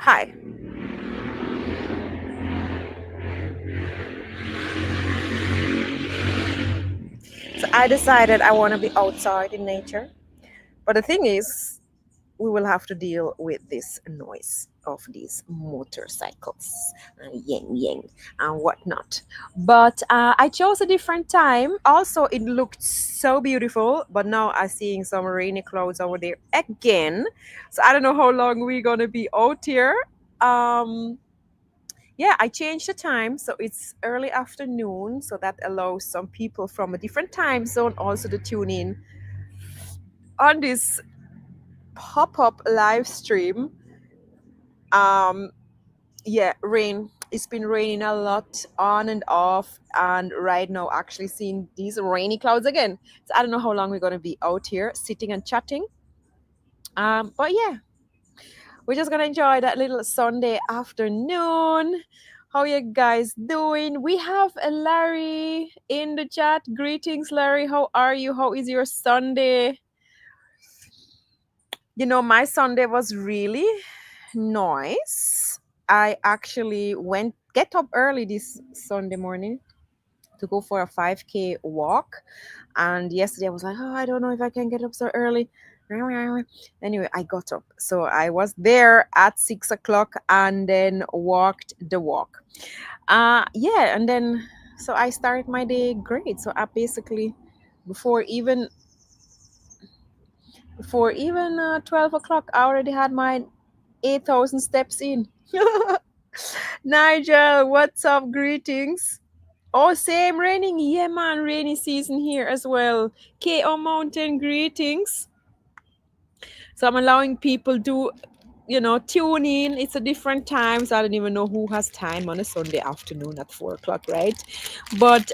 Hi. So I decided I want to be outside in nature. But the thing is, we will have to deal with this noise of these motorcycles and yang yang and whatnot. But I chose a different time. Also, it looked so beautiful, but now I'm seeing some rainy clouds over there again. So I don't know how long we're gonna be out here. Um, yeah, I changed the time, so it's early afternoon, so that allows some people from a different time zone also to tune in on this pop-up live stream. um yeah, rain, it's been raining a lot on and off, and right now actually seeing these rainy clouds again. So I don't know how long we're going to be out here sitting and chatting. But yeah, we're just gonna enjoy that little Sunday afternoon. How you guys doing? We have a Larry in the chat. Greetings, Larry. How are you? How is your Sunday? You know, my Sunday was really nice. I actually went get up early this Sunday morning to go for a 5K walk. And yesterday I was like, oh, I don't know if I can get up so early. Anyway, I got up. So I was there at 6 o'clock and then walked the walk. Yeah, and then so I started my day great. So I basically before even 12 o'clock, I already had my 8,000 steps in. Nigel, what's up? Greetings. Oh, same raining. Yeah, man, rainy season here as well. KO Mountain, greetings. So I'm allowing people to, tune in. It's a different time, so I don't even know who has time on a Sunday afternoon at 4 o'clock, right? But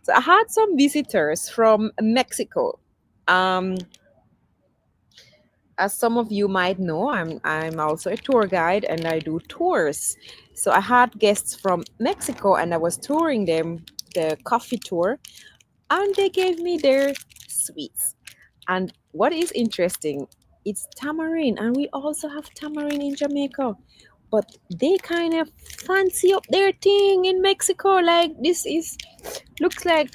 so I had some visitors from Mexico. Um, as some of you might know, I'm also a tour guide and I do tours. So I had guests from Mexico and I was touring them the coffee tour, and they gave me their sweets. And what is interesting, it's tamarind, and we also have tamarind in Jamaica. But they kind of fancy up their thing in Mexico. Like this is looks like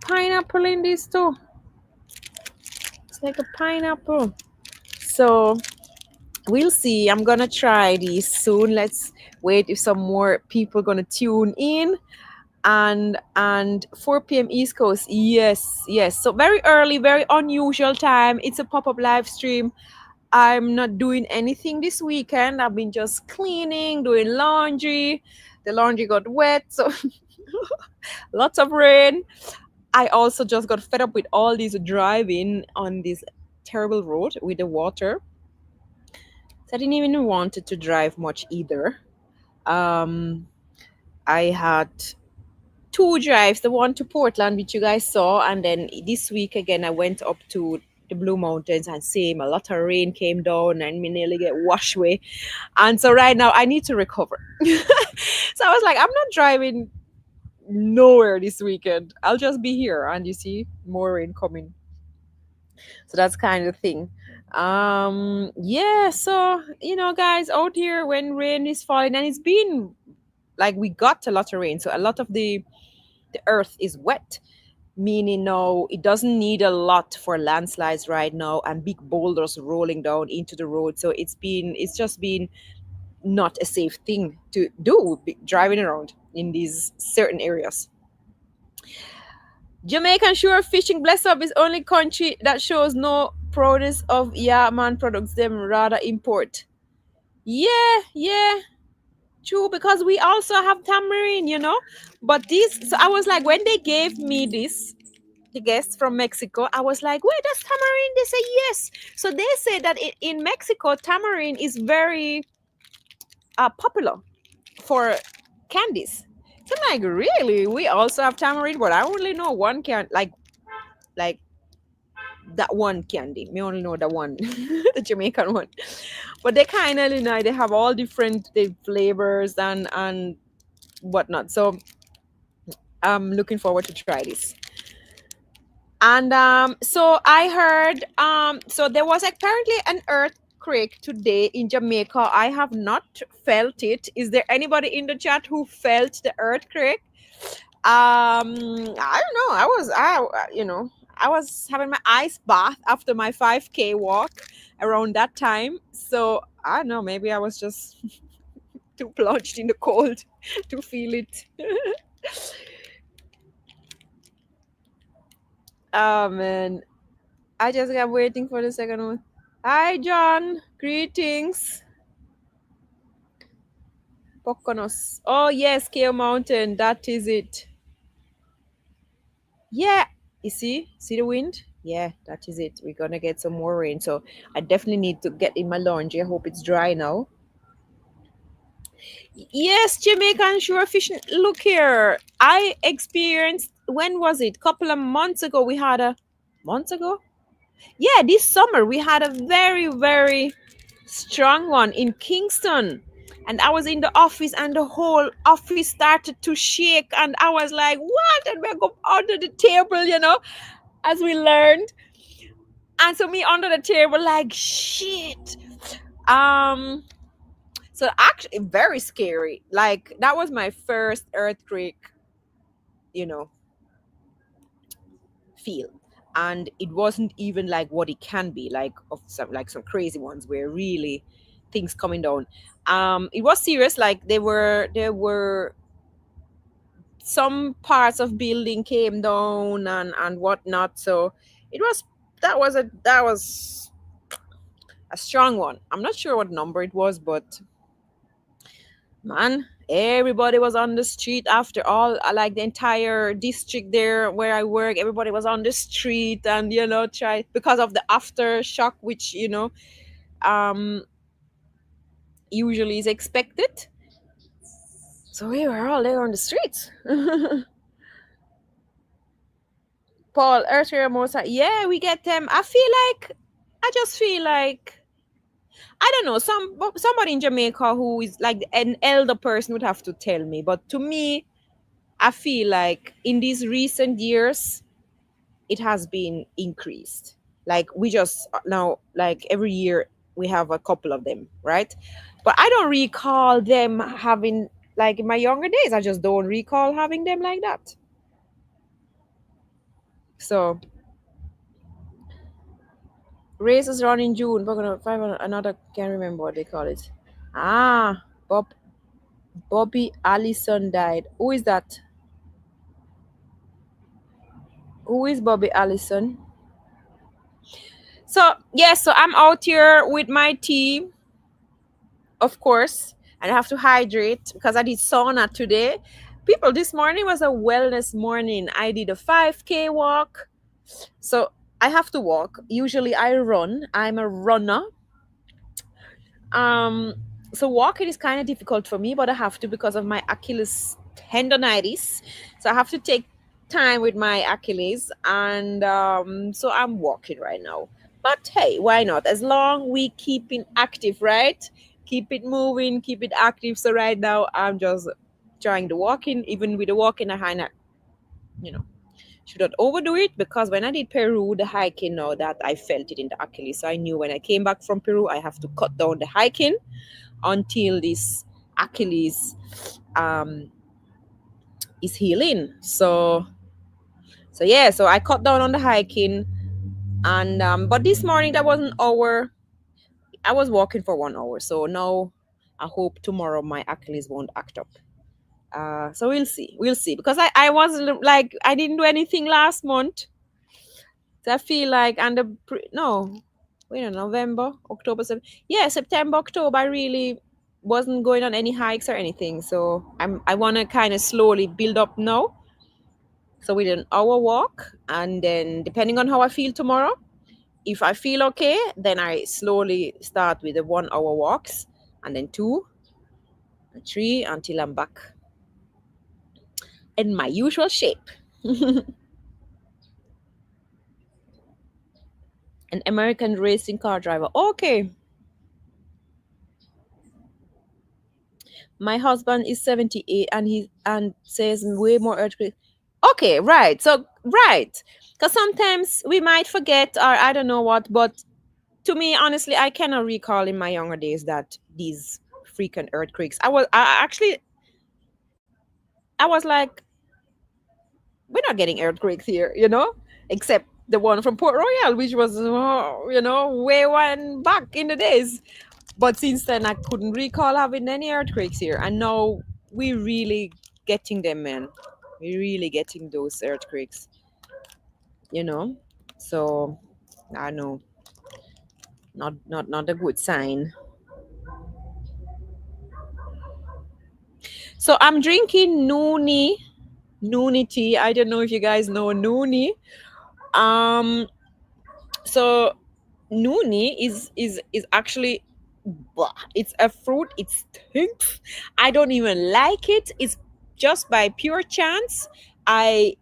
pineapple in this too. It's like a pineapple. So we'll see. I'm gonna try these soon. Let's wait if some more people gonna tune in. And 4 p.m. East Coast. Yes. So very early, very unusual time. It's a pop-up live stream. I'm not doing anything this weekend. I've been just cleaning, doing laundry. The laundry got wet, so lots of rain. I also just got fed up with all this driving on this terrible road with the water. So I didn't even wanted to drive much either. Um, I had two drives, the one to Portland, which you guys saw, and then this week again I went up to the Blue Mountains, and same, a lot of rain came down and me nearly get washed away. And so right now I need to recover. So I was like, I'm not driving nowhere this weekend. I'll just be here, and you see more rain coming. So that's kind of the thing. Yeah, so guys, out here when rain is falling, and it's been like we got a lot of rain, so a lot of the earth is wet, meaning no, it doesn't need a lot for landslides right now and big boulders rolling down into the road. So it's just been not a safe thing to do, driving around in these certain areas. Jamaican shore fishing bless up is only country that shows no produce of man products, them rather import. Yeah, true, because we also have tamarind. But this, so I was like, when they gave me this, the guests from Mexico, I was like, wait, that's tamarind? They say yes. So they say that in Mexico, tamarind is very popular for candies. So I'm like, really? We also have tamarind, but I only know one can like that one candy. Me only know the one, the Jamaican one. But they kind of, they have all different flavors and whatnot. So I'm looking forward to try this. And so I heard so there was apparently an earthquake today in Jamaica. I have not felt it. Is there anybody in the chat who felt the earthquake? I don't know. I was having my ice bath after my 5K walk around that time. So I don't know, maybe I was just too plunged in the cold to feel it. Oh man. I just got waiting for the second one. Hi John. Greetings. Poconos. Oh yes, Kale Mountain. That is it. Yeah. You see the wind? Yeah, that is it. We're gonna get some more rain. So I definitely need to get in my laundry. I hope it's dry now. Yes, Jamaican shore fishing. Look here. I experienced, when was it? Couple of months ago. We had a months ago? Yeah, this summer we had a very, very strong one in Kingston. And I was in the office and the whole office started to shake. And I was like, what? And we go under the table, as we learned. And so me under the table, like, shit. Um, so actually very scary. Like that was my first earthquake, you know, feel. And it wasn't even like what it can be, like of some crazy ones where really things coming down. It was serious, like there were some parts of building came down and whatnot. So it was that was a strong one. I'm not sure what number it was, but man, everybody was on the street after all, like the entire district there where I work, everybody was on the street and try because of the aftershock, which um usually is expected. So we were all there on the streets. Paul, earthquake Mosa, yeah, we get them. I just feel like I don't know, somebody in Jamaica who is like an elder person would have to tell me, but to me I feel like in these recent years, it has been increased. Like we just now, like every year, we have a couple of them, right? But I don't recall them having, like in my younger days, I just don't recall having them like that. So races run in June. We're gonna find another. Can't remember what they call it. Ah, Bobby Allison died. Who is that? Who is Bobby Allison? So yes, so I'm out here with my tea, of course, and I have to hydrate because I did sauna today. People, this morning was a wellness morning. I did a 5K walk. So I have to walk. Usually I run. I'm a runner. Um, so walking is kind of difficult for me, but I have to because of my Achilles tendonitis. So I have to take time with my Achilles, and so I'm walking right now. But hey, why not? As long we keep it active, right? Keep it moving, keep it active. So right now I'm just trying to walking. Even with the walking, I kind of, you know, should not overdo it because when I did Peru, the hiking, now that I felt it in the Achilles, so I knew when I came back from Peru, I have to cut down the hiking until this Achilles is healing. So yeah, so I cut down on the hiking, and but this morning that was an hour. I was walking for 1 hour, so now I hope tomorrow my Achilles won't act up. So we'll see because I wasn't like I didn't do anything last month. So I feel like no, wait, November, October, yeah, September, October. I really wasn't going on any hikes or anything. So I want to kind of slowly build up now. So with an hour walk, and then depending on how I feel tomorrow, if I feel okay, then I slowly start with the 1 hour walks, and then 2 and 3 until I'm back in my usual shape. An American racing car driver. Okay. My husband is 78 and he says way more earthquake. Okay, right. So right. Because sometimes we might forget or I don't know what, but to me, honestly, I cannot recall in my younger days that these freaking earthquakes. I was like, we're not getting earthquakes here, except the one from Port Royal, which was, way one back in the days. But since then, I couldn't recall having any earthquakes here. And now we really getting them, man. We're really getting those earthquakes, you know. So I know, not a good sign. So I'm drinking noonie tea. I don't know if you guys know noonie. Um, so noonie is actually, it's a fruit. It stinks. I don't even like it. It's just by pure chance. I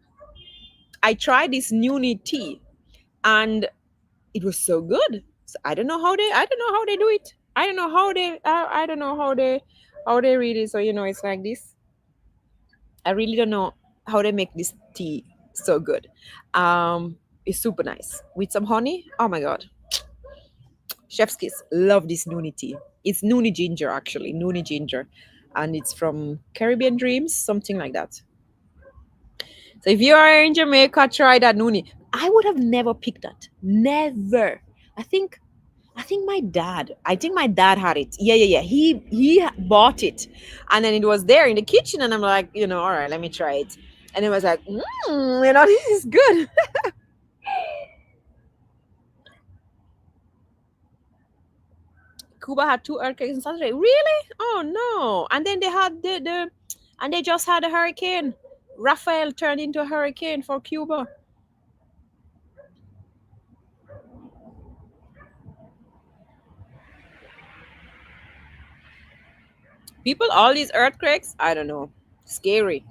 I tried this noonie tea, and it was so good. So I don't know how they do it. I don't know how they read it. So it's like this. I really don't know how they make this tea so good. It's super nice with some honey. Oh my god, chef's kiss. Love this noonie tea. It's noonie ginger, actually, noonie ginger, and it's from Caribbean Dreams, something like that. So if you are in Jamaica, try that noonie. I would have never picked that. Never. I think I think my dad had it. Yeah. He bought it, and then it was there in the kitchen, and I'm like, all right, let me try it. And it was like, this is good. Cuba had two earthquakes on Saturday. Really? Oh no! And then they had and they just had a hurricane. Rafael turned into a hurricane for Cuba. People, all these earthquakes, I don't know. Scary.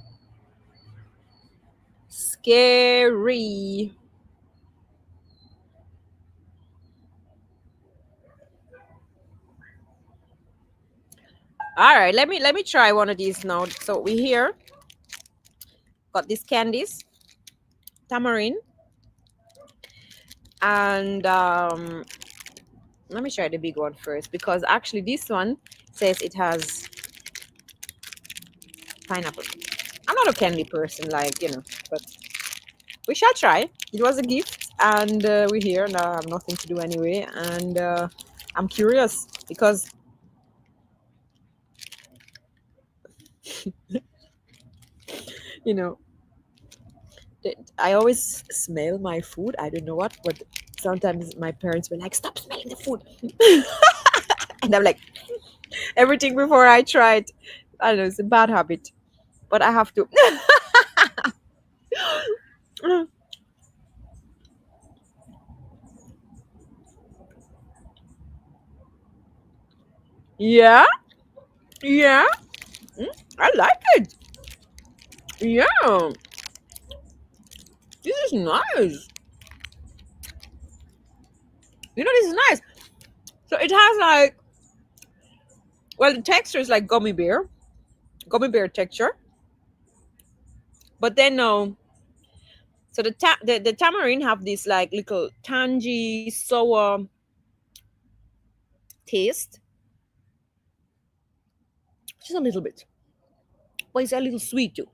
Scary. All right, let me try one of these now. So we here got these candies, tamarind, and let me try the big one first, because actually this one says it has pineapple. I'm not a candy person, but we shall try. It was a gift, and we're here now. I have nothing to do anyway, and I'm curious because you know I always smell my food. I don't know what, but sometimes my parents were like, "Stop smelling the food," and I'm like, everything before I try it. I don't know. It's a bad habit, but I have to. Yeah, yeah. I like it. Yeah, this is nice. This is nice. So it has like, well, the texture is like gummy bear texture. But then no, so the tamarind have this like little tangy sour taste, just a little bit, but it's a little sweet too.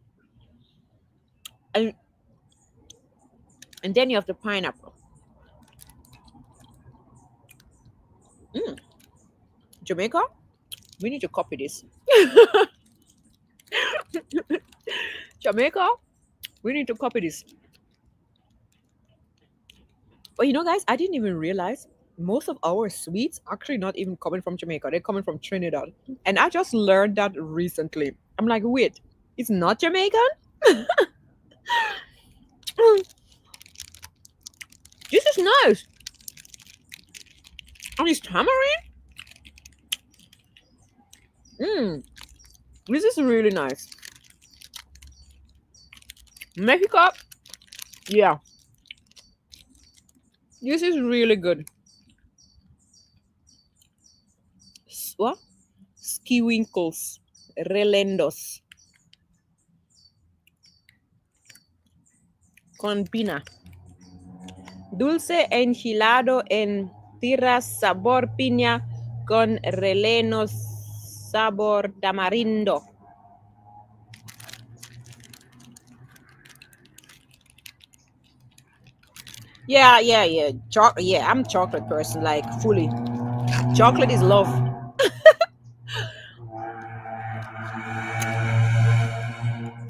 And then you have the pineapple. Mm, Jamaica, we need to copy this. Jamaica, we need to copy this. But guys, I didn't even realize most of our sweets actually not even coming from Jamaica. They're coming from Trinidad. And I just learned that recently. I'm like, wait, it's not Jamaican? This is nice. And it's tamarind? This is really nice. Mexico, yeah. This is really good. What? Skiwinkles. Relendos. Con pina. Dulce enchilado en tira sabor piña con relleno sabor tamarindo. Yeah. Yeah, I'm a chocolate person, like fully. Chocolate is love.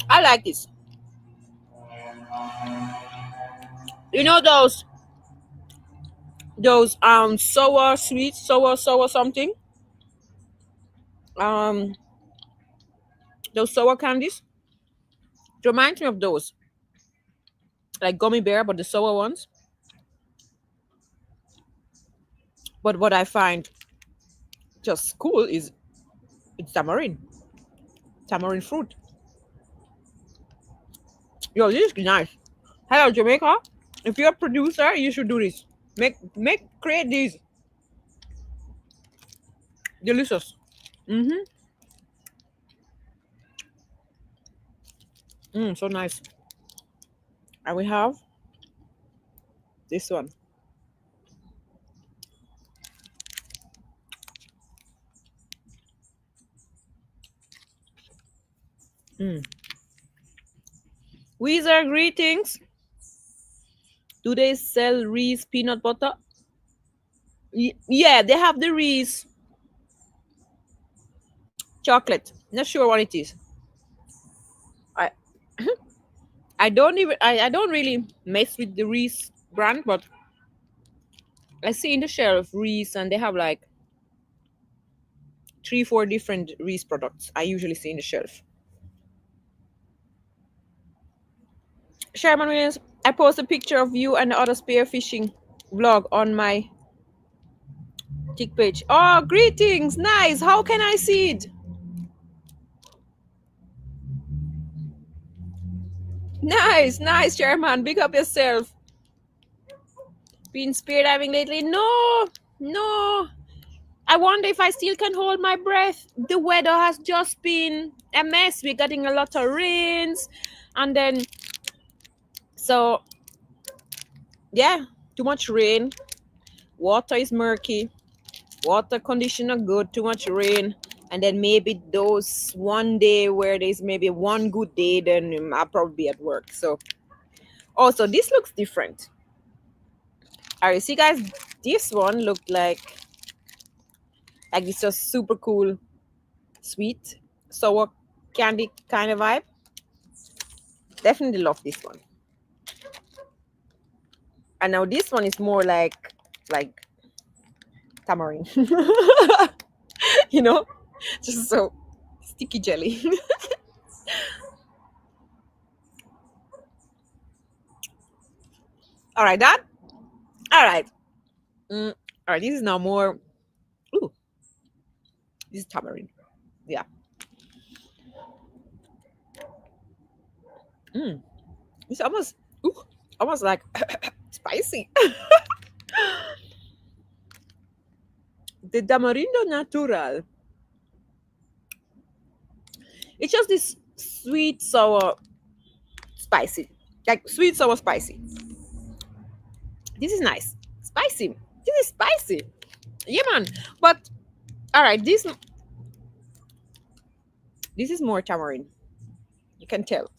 I like this. You know those sour sweet, sour something? Um those sour candies? It reminds me of those. Like gummy bear, but the sour ones. But what I find just cool is it's tamarind. Tamarind fruit. Yo, this is nice. Hello, Jamaica. If you're a producer, you should do this. Create these. Delicious. Mm-hmm. So nice. And we have this one. Mm. Weezer, greetings. Do they sell Reese peanut butter? Yeah, they have the Reese chocolate. Not sure what it is. I I don't really mess with the Reese brand, but I see in the shelf Reese and they have like 3, 4 different Reese products. I usually see in the shelf. Sherman Williams, I post a picture of you and the other spearfishing vlog on my tick page. Oh, greetings! Nice. How can I see it? Nice, Sherman. Big up yourself. Been spear diving lately? No. I wonder if I still can hold my breath. The weather has just been a mess. We're getting a lot of rains, and then so yeah, too much rain. Water is murky. Water condition are good. Too much rain, and then maybe those one day where there's maybe one good day, then I'll probably be at work. So also this looks different. All right, see guys, this one looked like it's just super cool, sweet, sour candy kind of vibe. Definitely love this one. And now this one is more like tamarind. You know, just so sticky jelly. All right, that. All right. All right, this is now more. Ooh, this is tamarind. Yeah. It's almost like spicy. The tamarindo natural. It's just this sweet, sour, spicy. Like sweet, sour, spicy. This is nice. Spicy. This is spicy. Yeah, man. But all right, this is more tamarind. You can tell.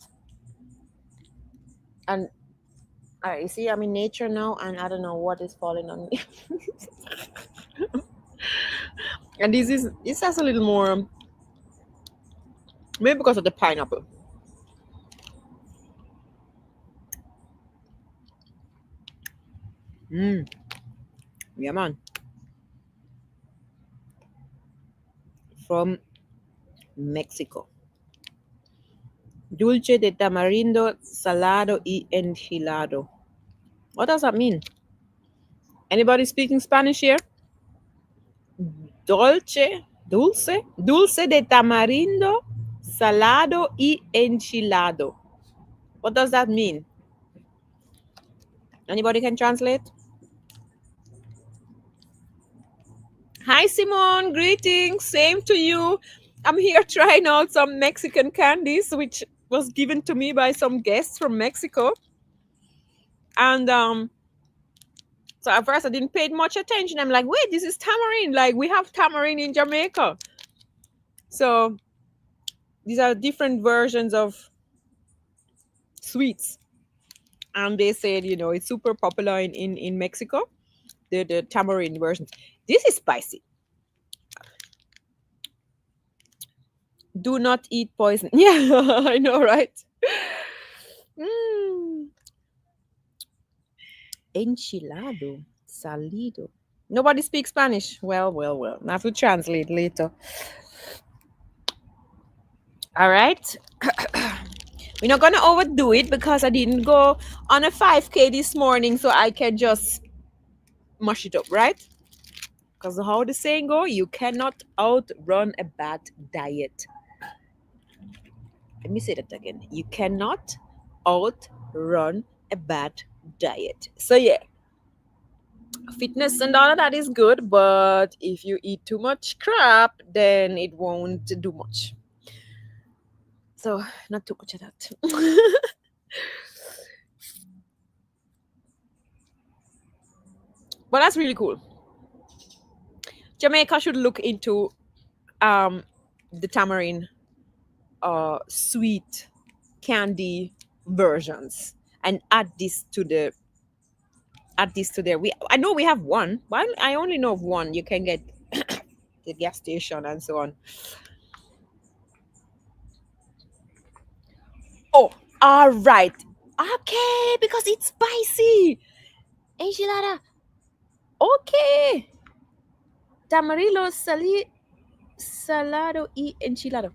And all right, you see, I'm in nature now, and I don't know what is falling on me. And this has a little more, maybe because of the pineapple. Yeah, man. From Mexico. Dulce de tamarindo, salado y enchilado. What does that mean? Anybody speaking Spanish here? Dulce de tamarindo, salado y enchilado. What does that mean? Anybody can translate? Hi, Simone. Greetings. Same to you. I'm here trying out some Mexican candies, which was given to me by some guests from Mexico. And So at first I didn't pay much attention. I'm like, wait, this is tamarind. Like we have tamarind in Jamaica. So these are different versions of sweets. And they said, it's super popular in Mexico, the tamarind versions. This is spicy. Do not eat poison. Yeah, I know, right? Mm. Enchilado, salido. Nobody speaks Spanish. Well, well, well. I have to translate later. All right. We're not gonna overdo it because I didn't go on a 5K this morning, so I can just mush it up, right? Because how the saying go, you cannot outrun a bad diet. Let me say that again. You cannot outrun a bad diet. So yeah, fitness and all of that is good, but if you eat too much crap, then it won't do much. So not too much of that. But that's really cool. Jamaica should look into the tamarind sweet candy versions and add this to their. I know we have one, but I only know of one. You can get the gas station and so on. Oh, all right. Okay, because it's spicy. Enchilada. Okay. Tamarillo salado y enchilado.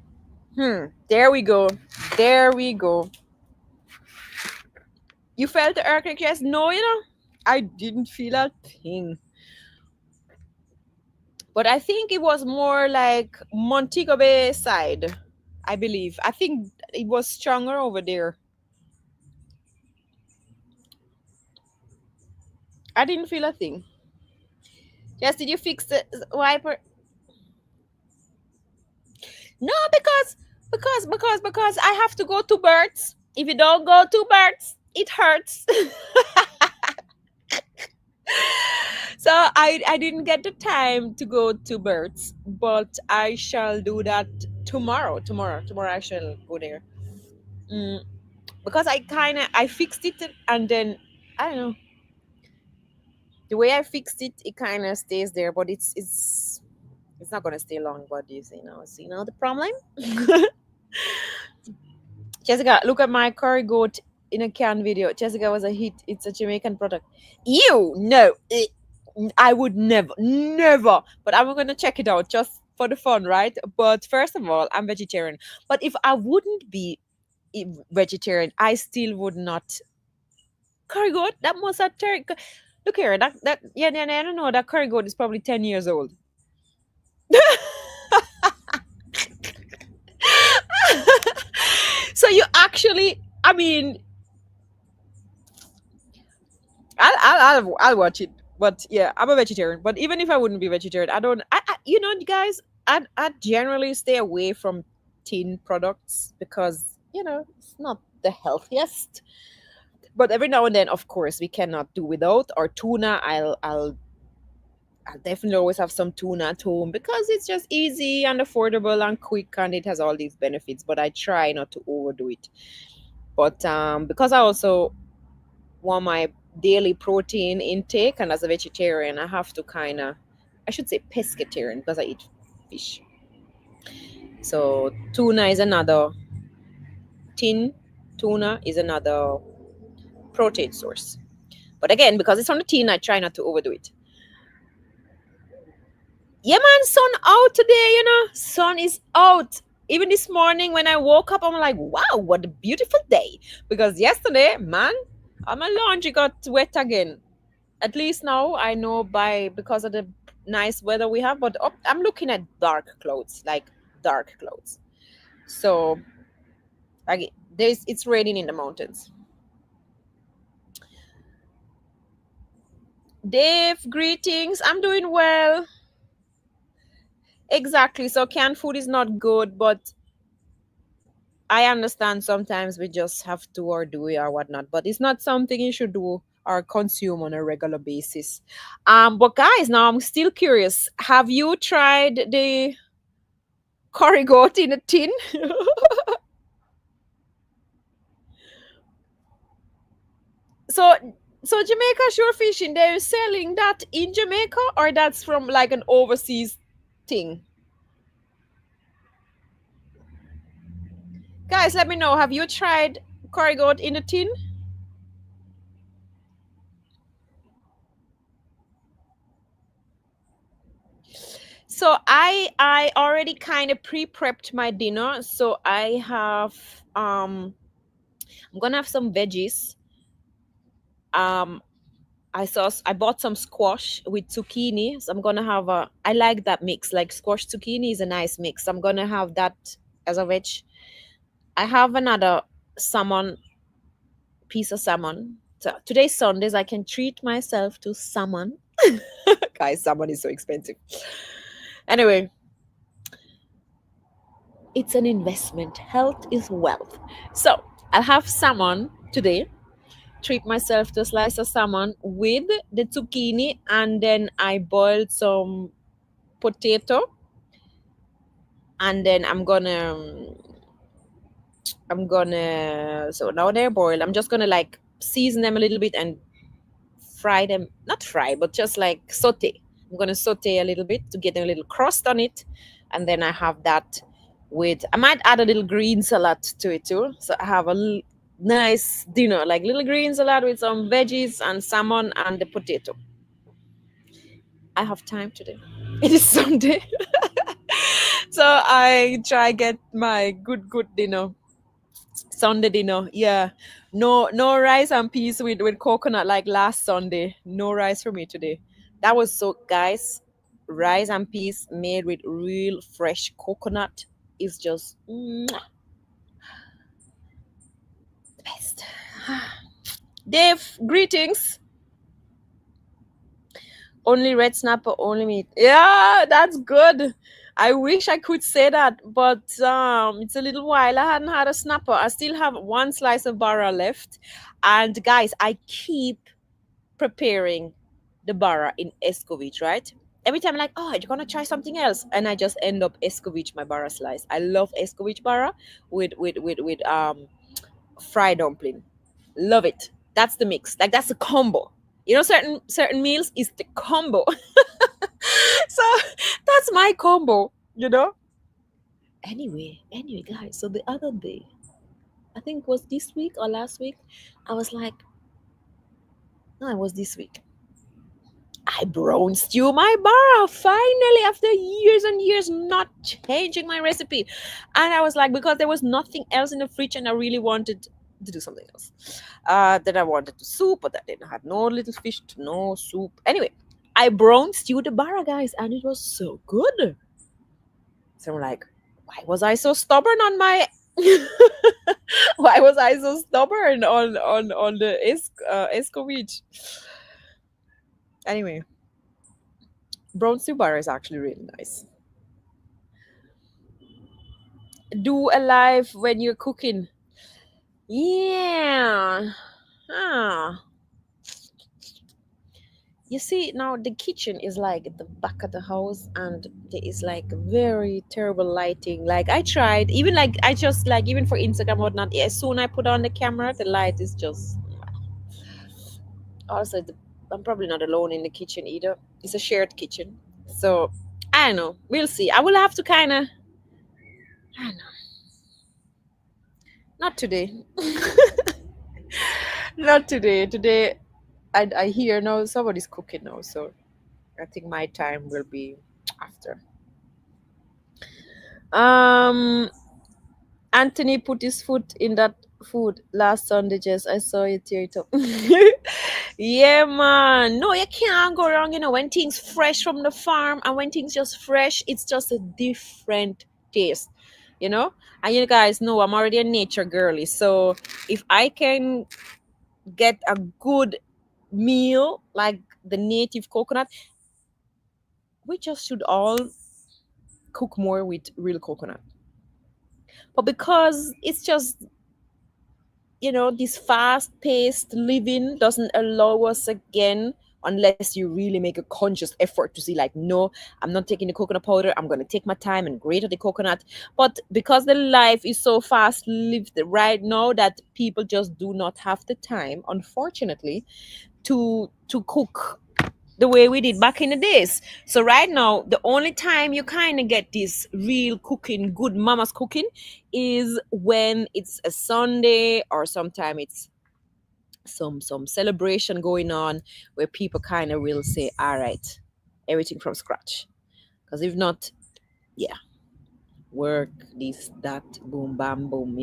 There we go. There we go. You felt the earthquake? Yes. No, I didn't feel a thing. But I think it was more like Montego Bay side, I believe. I think it was stronger over there. I didn't feel a thing. Yes, did you fix the wiper? No, because I have to go to birds. If you don't go to birds, it hurts. So I didn't get the time to go to birds, but I shall do that tomorrow. Tomorrow I shall go there. Because I fixed it and then I don't know, the way I fixed it, it kind of stays there, but it's not gonna stay long. But you see now the problem. Jessica, look at my curry goat in a can video. Jessica was a hit. It's a Jamaican product. You no, I would never. But I'm gonna check it out just for the fun, right? But first of all, I'm vegetarian. But if I wouldn't be vegetarian, I still would not curry goat. That must have look here. That yeah, I don't know. That curry goat is probably 10 years old. So you actually, I mean, I'll watch it. But yeah, I'm a vegetarian. But even if I wouldn't be vegetarian, I don't. Guys, I generally stay away from tin products because it's not the healthiest. But every now and then, of course, we cannot do without. Or tuna, I'll definitely always have some tuna at home because it's just easy and affordable and quick and it has all these benefits. But I try not to overdo it. But because I also want my daily protein intake, and as a vegetarian, I have to I should say pescatarian because I eat fish. So tuna is another tin tuna is another protein source. But again, because it's on the tin, I try not to overdo it. Yeah, man, sun out today, sun is out. Even this morning when I woke up, I'm like, wow, what a beautiful day. Because yesterday, man, my laundry got wet again. At least now I know because of the nice weather we have, but I'm looking at dark clouds, like dark clouds. So it's raining in the mountains. Dave, greetings. I'm doing well. Exactly. So canned food is not good, but I understand sometimes we just have to or do it or whatnot. But it's not something you should do or consume on a regular basis. But guys, now I'm still curious. Have you tried the curry goat in a tin? So so Jamaica shore fishing, they're selling that in Jamaica or that's from like an overseas thing? Guys, let me know. Have you tried curry goat in a tin? So I already kind of pre-prepped my dinner. So I have I'm gonna have some veggies. Um I bought some squash with zucchini. So I'm gonna have a I like that mix. Like squash zucchini is a nice mix. I'm gonna have that as a veg. I have another salmon piece of salmon. So today's Sundays, I can treat myself to salmon. Guys, salmon is so expensive. Anyway, it's an investment. Health is wealth. So I'll have salmon today. Treat myself to a slice of salmon with the zucchini, and then I boiled some potato, and then I'm gonna so now they're boiled. I'm just gonna like season them a little bit and fry them, not fry, but just like saute. I'm gonna saute a little bit to get a little crust on it, and then I have that with. I might add a little green salad to it too, so I have a nice dinner, like little green salad with some veggies and salmon and the potato. I have time today. It is Sunday, so I try get my good dinner. Sunday dinner, yeah. No rice and peas with coconut like last Sunday. No rice for me today. That was so guys. Rice and peas made with real fresh coconut is just mwah, the best. Dave, greetings. Only red snapper, only meat. Yeah, that's good. I wish I could say that, but it's a little while. I hadn't had a snapper. I still have one slice of barra left. And guys, I keep preparing the barra in Escovitch, right? Every time I'm like, oh, you're gonna try something else, and I just end up Escovitch my barra slice. I love Escovitch barra with fried dumpling. Love it. That's the mix. Like that's the combo. You know, certain meals is the combo. So that's my combo. You know. Anyway, guys. So the other day, I think it was this week or last week, I was like, no, it was this week. I brown stew my bara finally after years and years not changing my recipe. And I was like, because there was nothing else in the fridge and I really wanted to do something else. Then I wanted to soup, but I didn't have no little fish, no soup. Anyway, I brown stewed the bara, guys, and it was so good. So I'm like, why was I so stubborn on my why was I so stubborn on the escovitch? Anyway, brown stew bara is actually really nice. Do a live when you're cooking. Yeah. Ah. You see, now the kitchen is like at the back of the house, and there is like very terrible lighting. Like I tried, even like I just like even for Instagram or not. As soon I put on the camera, the light is just. Also, I'm probably not alone in the kitchen either. It's a shared kitchen, so I don't know. We'll see. I will have to kind of. I don't know. Not today. Not today. Today, I hear now somebody's cooking now, so I think my time will be after. Um, Anthony put his foot in that food last Sunday. Jess, I saw you tear it up. Yeah, man. No, you can't go wrong. You know, when things fresh from the farm and when things just fresh, it's just a different taste. You know, and you guys know I'm already a nature girly, so if I can get a good meal like the native coconut, we just should all cook more with real coconut. But because it's just this fast paced living doesn't allow us again, unless you really make a conscious effort to see, like, no, I'm not taking the coconut powder, I'm going to take my time and grate the coconut. But because the life is so fast lived right now that people just do not have the time, unfortunately, to cook the way we did back in the days. So right now, the only time you kind of get this real cooking, good mama's cooking, is when it's a Sunday, or sometime it's some celebration going on, where people kind of will say, all right, everything from scratch. Because if not, yeah, work, this, that, boom, bam, boom,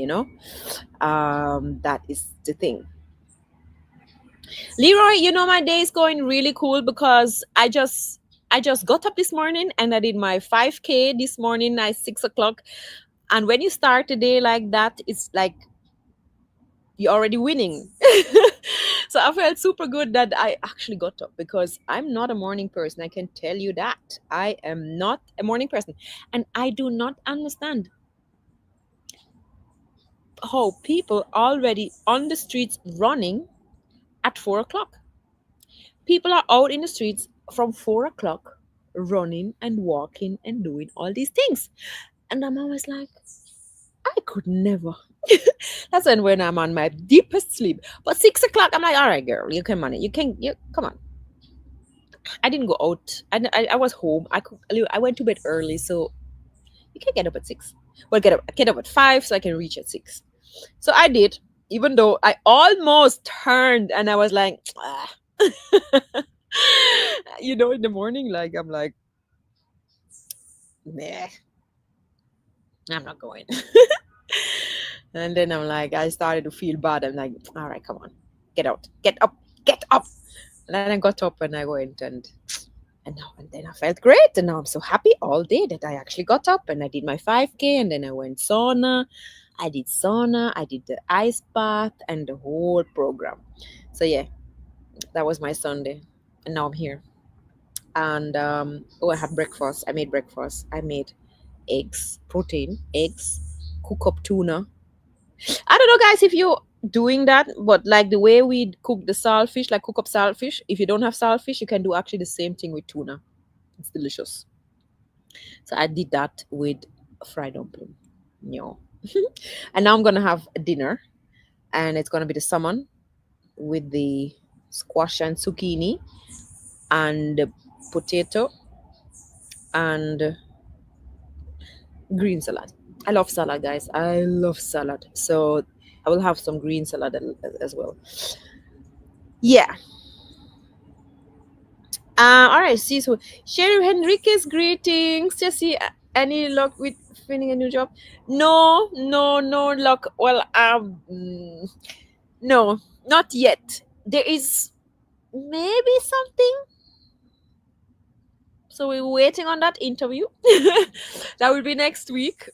that is the thing. Leroy, my day is going really cool because I just got up this morning and I did my 5K this morning at 6 o'clock. And when you start a day like that, it's like you're already winning. So I felt super good that I actually got up, because I'm not a morning person. I can tell you that. I am not a morning person. And I do not understand how people already on the streets running at 4 o'clock. People are out in the streets from 4 o'clock, running and walking and doing all these things. And I'm always like, I could never. That's when I'm on my deepest sleep. But 6 o'clock, I'm like, all right, girl, you can manage. You come on. I didn't go out. I was home. I went to bed early, so you can get up at 6. Well, get up at 5, so I can reach at 6. So I did, even though I almost turned and I was like, ah. In the morning, like, I'm like, nah, I'm not going. And then I'm like, I started to feel bad. I'm like, all right, come on, get out, get up, get up. And then I got up and I went, and then I felt great. And now I'm so happy all day that I actually got up and I did my 5K, and then I went sauna. I did sauna, I did the ice bath and the whole program. So yeah, that was my Sunday. And now I'm here. And I had breakfast. I made breakfast. I made eggs, protein, eggs, cook up tuna. I don't know, guys, if you're doing that, but like the way we cook the saltfish, like cook up saltfish, if you don't have saltfish, you can do actually the same thing with tuna. It's delicious. So I did that with fried dumpling. Yeah. And now I'm gonna have a dinner, and it's gonna be the salmon with the squash and zucchini and the potato and green salad. I love salad, guys. I love salad. So I will have some green salad as well. Yeah. All right. See, so Sherry Henriquez, greetings. Jesse, any luck with finding a new job? No, no, no luck. Well, no, not yet. There is maybe something. So we're waiting on that interview. That will be next week.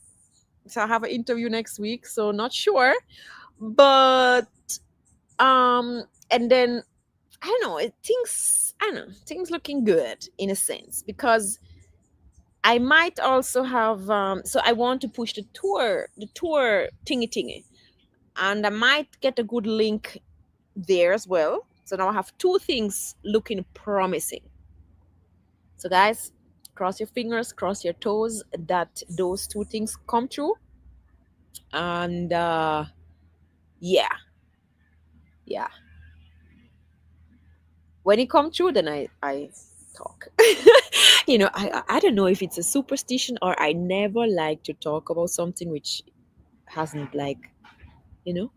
So I have an interview next week. So not sure, but and then I don't know. Things looking good in a sense, because I might also have so I want to push the tour thingy, and I might get a good link there as well. So now I have two things looking promising. So guys, cross your fingers, cross your toes that those two things come true. And yeah, yeah. When it comes true, then I talk. I don't know if it's a superstition, or I never like to talk about something which hasn't, like, you know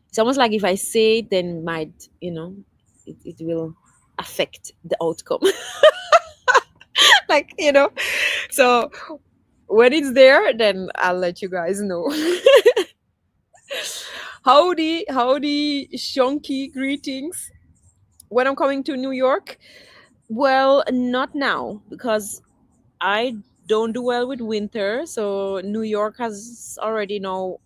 it's almost like if I say it, then might, it will affect the outcome. Like, so when it's there, then I'll let you guys know. Howdy, shonky, greetings. When I'm coming to New York, well, not now, because I don't do well with winter. So New York has already now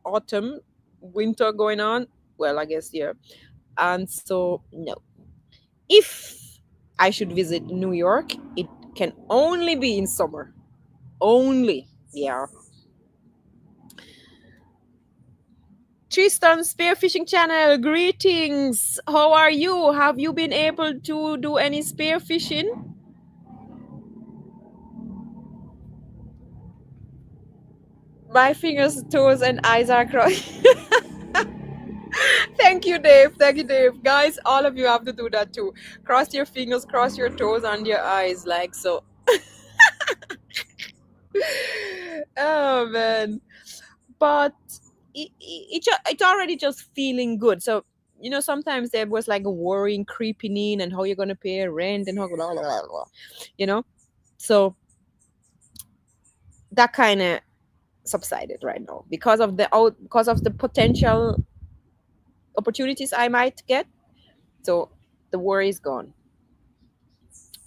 autumn, winter going on. Well, I guess, yeah. And so no. If I should visit New York, it can only be in summer. Only. Yeah. Tristan Spearfishing Channel, greetings. How are you? Have you been able to do any spearfishing? My fingers, toes, and eyes are crossed. Thank you, Dave. Thank you, Dave. Guys, all of you have to do that too. Cross your fingers, cross your toes, and your eyes, like so. Oh man. But it's already just feeling good. So sometimes there was like a worrying creeping in, and how you're gonna pay rent and how blah, blah, blah, blah, you know. So that kind of subsided right now because of the potential opportunities I might get. So the worry is gone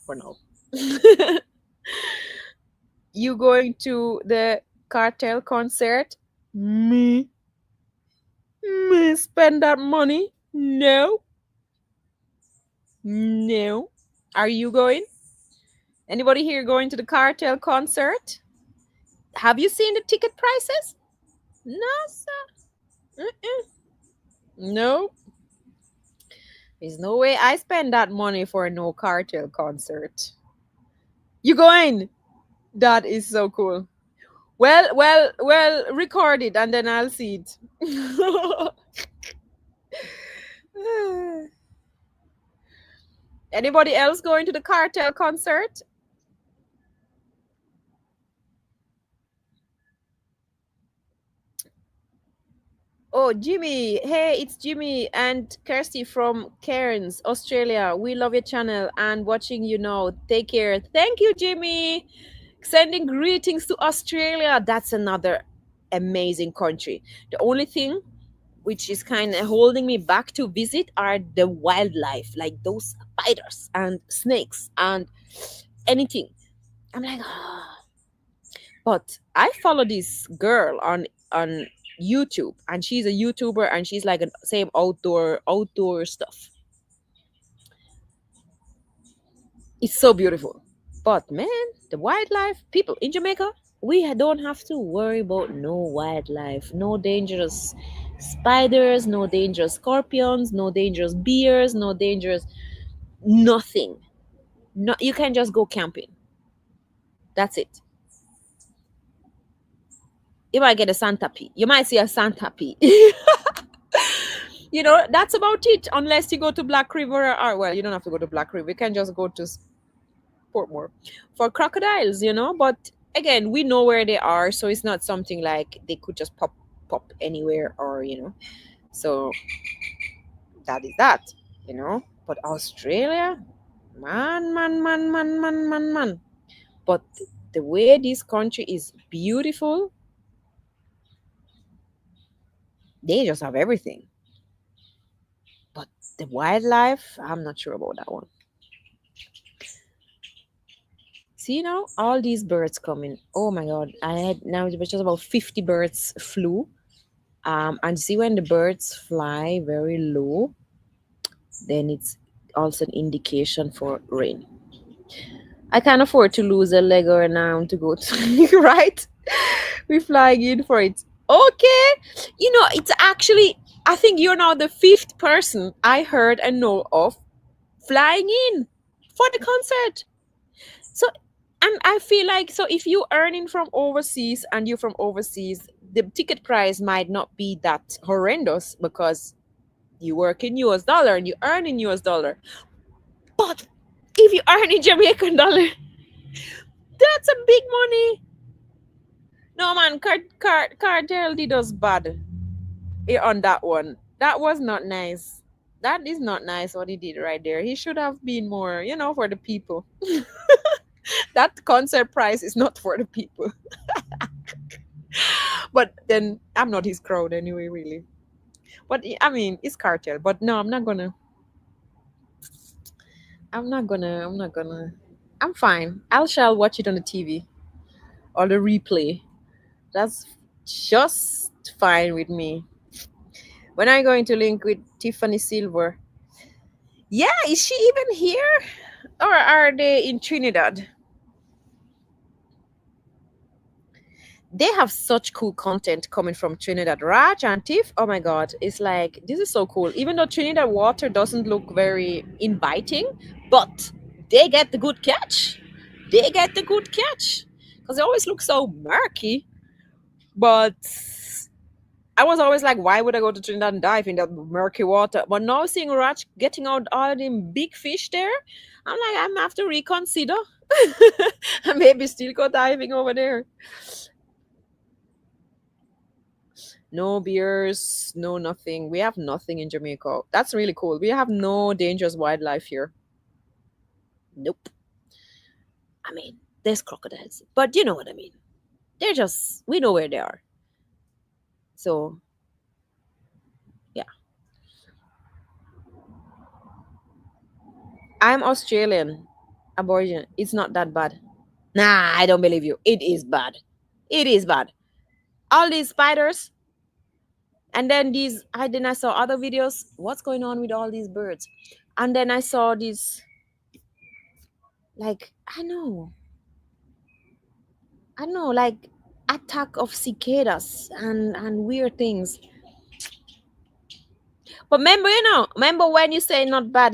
for now. You going to the cartel concert? Me spend that money? No. No. Are you going? Anybody here going to the cartel concert? Have you seen the ticket prices? No, sir. Mm-mm. No. There's no way I spend that money for a no cartel concert. You going? That is so cool. Well, record it and then I'll see it. Anybody else going to the cartel concert? Oh, Jimmy. Hey, it's Jimmy and Kirsty from Cairns, Australia. We love your channel and watching you now. Take care. Thank you, Jimmy. Sending greetings to Australia. That's another amazing country. The only thing which is kind of holding me back to visit are the wildlife, like those spiders and snakes and anything. I'm like, ah. But I follow this girl on YouTube, and she's a YouTuber, and she's like a same outdoor stuff. It's so beautiful. But man, the wildlife, people in Jamaica, we don't have to worry about no wildlife, no dangerous spiders, no dangerous scorpions, no dangerous bears, no dangerous nothing. No, you can just go camping. That's it. You might get a Santa P. You might see a Santa P. That's about it. Unless you go to Black River, or well, you don't have to go to Black River. You can just go to Portmore for crocodiles. But again, we know where they are, so it's not something like they could just pop anywhere, or So that is that. But Australia, man. But the way this country is beautiful, they just have everything. But the wildlife, I'm not sure about that one. See now, all these birds coming. Oh my god! I had now it was just about 50 birds flew. And see when the birds fly very low, then it's also an indication for rain. I can't afford to lose a leg or an arm to go to right. We're flying in for it. Okay, it's actually. I think you're now the fifth person I heard and know of flying in for the concert. So, and I feel like, so if you earning from overseas and you're from overseas, the ticket price might not be that horrendous because you work in US dollar and you earn in US dollar. But if you earn in Jamaican dollar, that's a big money. No man, Cartel did us bad on that one. That was not nice. That is not nice what he did right there. He should have been more, for the people. That concert price is not for the people. But then I'm not his crowd anyway, really. But I mean, it's cartel. But no, I'm not gonna. I'm fine. Shall watch it on the TV or the replay. That's just fine with me. When are you going to link with Tiffany Silver? Yeah, is she even here? Or are they in Trinidad? they have such cool content coming from Trinidad. Raj and Tiff, oh my god, it's like this is so cool. Even though Trinidad water doesn't look very inviting, but they get the good catch. They get the good catch because they always look so murky. But I was always like, why would I go to Trinidad and dive in that murky water? But now seeing Raj getting out all them big fish there, I'm like, I'm gonna have to reconsider and maybe still go diving over there. No beers, no nothing. We have nothing in Jamaica. That's really cool. We have no dangerous wildlife here. Nope. I mean, there's crocodiles, but you know what I mean. They're just, we know where they are. So, yeah. I'm Australian, Aborigine. It's not that bad. Nah, I don't believe you. It is bad. It is bad. All these spiders, and then these, I saw other videos. What's going on with all these birds? And then I saw these, like, I know, like attack of cicadas and weird things. But remember, remember when you say not bad,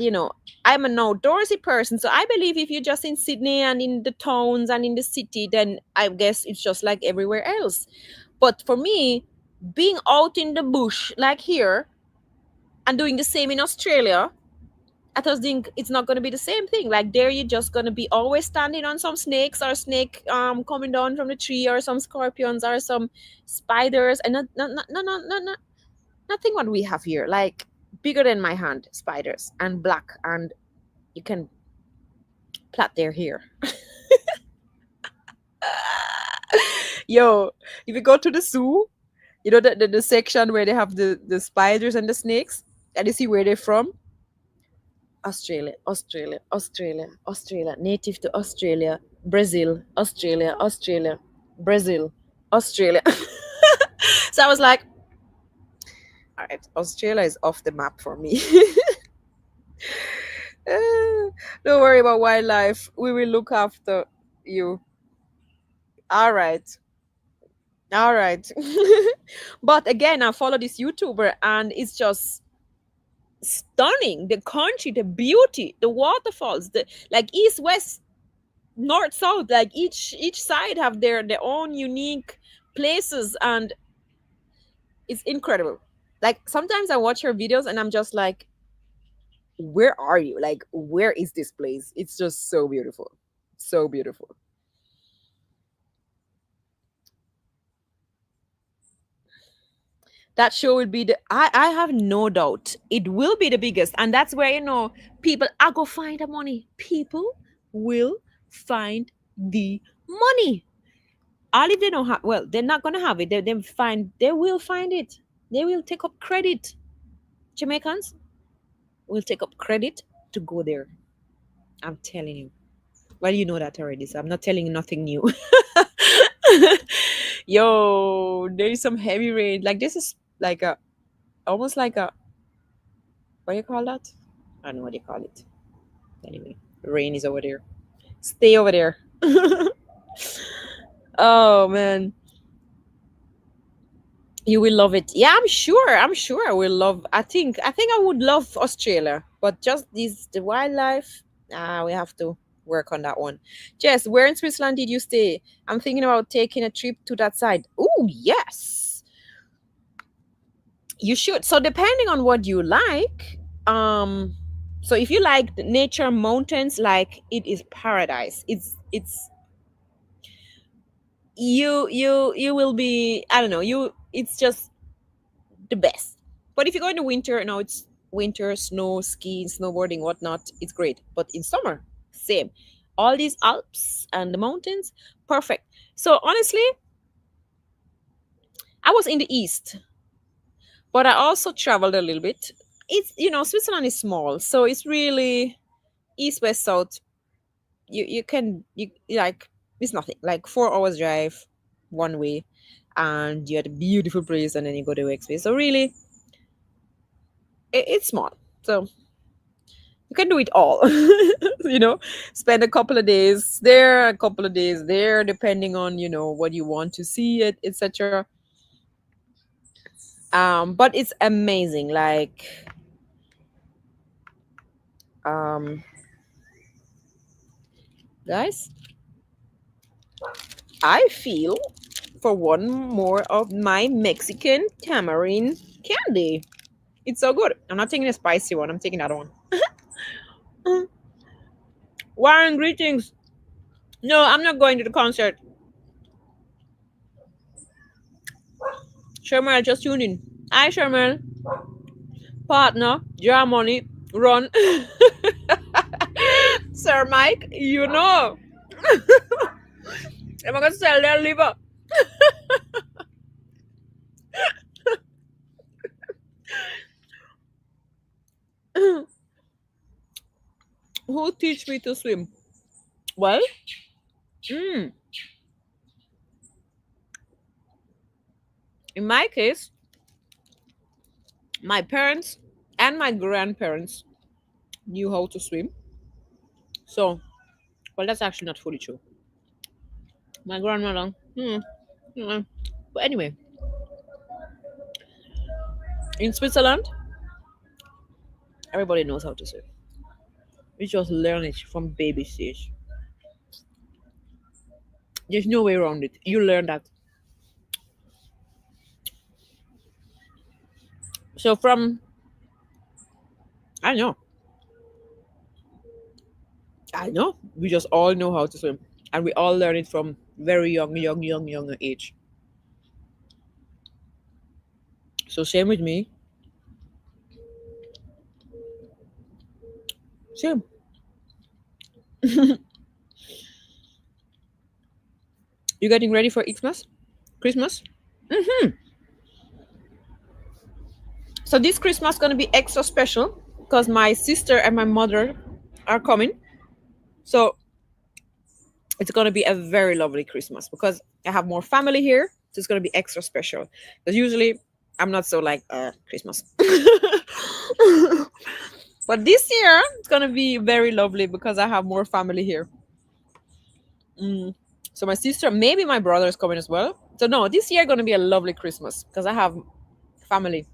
I'm an outdoorsy person, so I believe if you're just in Sydney and in the towns and in the city, then I guess it's just like everywhere else. But for me, being out in the bush like here and doing the same in Australia, I just think it's not going to be the same thing. Like there, you're just going to be always standing on some snakes or snake coming down from the tree or some scorpions or some spiders and nothing what we have here. Like bigger than my hand spiders and black, and you can plait their hair. Yo, if you go to the zoo, the section where they have the spiders and the snakes, and you see where they're from. Australia, Australia, Australia, Australia, native to Australia, Brazil, Australia, Australia, Brazil, Australia. So I was like, all right, Australia is off the map for me. Don't worry about wildlife. We will look after you. All right. All right. But again, I follow this YouTuber and it's just stunning. The country, the beauty, the waterfalls, the like east, west, north, south, like each side have their own unique places, and it's incredible. Like sometimes I watch her videos and I'm just like, where are you? Like, where is this place? It's just so beautiful. So beautiful. That show will be I have no doubt it will be the biggest. And that's where, people I go find the money. People will find the money. All if they don't have, well, they're not gonna have it. They will find it. They will take up credit. Jamaicans will take up credit to go there. I'm telling you. Well, you know that already, so I'm not telling you nothing new. Yo, there is some heavy rain. Like this is like a almost like a, what do you call that? I don't know what you call it. Anyway, rain is over there. Stay over there. Oh man, you will love it. Yeah, I'm sure. I'm sure I will love. I think I would love Australia, but just the wildlife. We have to work on that one. Jess, where in Switzerland did you stay? I'm thinking about taking a trip to that side. Oh yes, you should. So depending on what you like, so if you like the nature, mountains, like it is paradise. It's you will be, I don't know, it's just the best. But if you go in the winter, it's winter, snow, skiing, snowboarding, whatnot, it's great. But in summer, same. All these Alps and the mountains, perfect. So honestly, I was in the east, but I also traveled a little bit. It's, Switzerland is small, so it's really east, west, south. You can, like, it's nothing. Like 4 hours drive one way, and you're at a beautiful place, and then you go to the next way. So really, it's small. So You can do it all. You know, spend a couple of days there, a couple of days there, depending on, you know, what you want to see it, etc. But it's amazing. Like, um, guys, I feel for one more of my Mexican tamarind candy. It's so good. I'm not taking a spicy one. I'm taking that one. Warren, greetings. No, I'm not going to the concert. Sherman, just tune in. Hi, Sherman. Partner, Germany, run. Sir Mike, you know. Am I going to sell their liver? Who teach me to swim? Well, mm, in my case, my parents and my grandparents knew how to swim. So, well, that's actually not fully true. My grandmother, but anyway, in Switzerland, everybody knows how to swim. We just learn it from baby stage. There's no way around it. You learn that. So from, I know, we just all know how to swim, and we all learn it from very young age. So same with me. Same. You getting ready for Xmas? Christmas? Mm-hmm. So this Christmas gonna be extra special because my sister and my mother are coming. So it's gonna be a very lovely Christmas because I have more family here. So it's gonna be extra special. Because usually I'm not so like Christmas. But this year it's gonna be very lovely because I have more family here. Mm. So my sister, maybe my brother is coming as well. So no, this year gonna be a lovely Christmas because I have family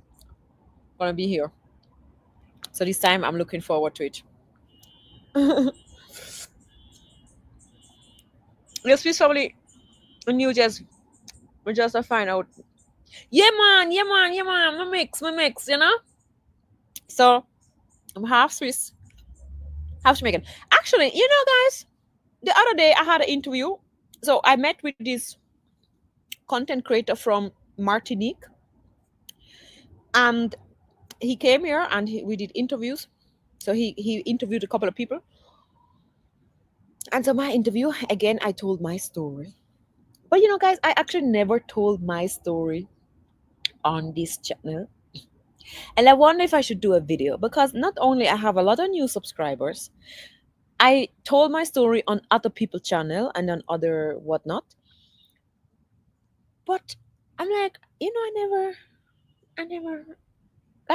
gonna be here. So this time I'm looking forward to it. Yes, Swiss family in New Jersey. We just find out. Yeah man, yeah man, yeah man. My mix, you know? So I'm half Swiss, half Jamaican. Actually, you know, guys, the other day I had an interview. So I met with this content creator from Martinique, and he came here and we did interviews. So he interviewed a couple of people. And so my interview, again, I told my story. But you know, guys, I actually never told my story on this channel. And I wonder if I should do a video because not only I have a lot of new subscribers, I told my story on other people's channel and on other whatnot. But I'm like, you know,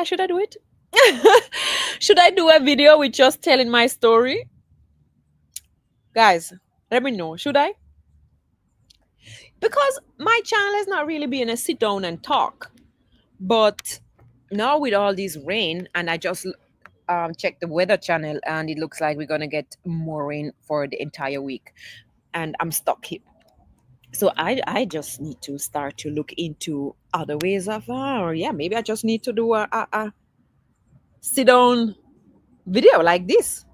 should I do it? Should I do a video with just telling my story? Guys, let me know. Should I? Because my channel is not really being a sit down and talk. But now with all this rain, and I just checked the weather channel, and it looks like we're gonna get more rain for the entire week, and I'm stuck here. So I just need to start to look into other ways of, or yeah, maybe I just need to do a sit down video like this.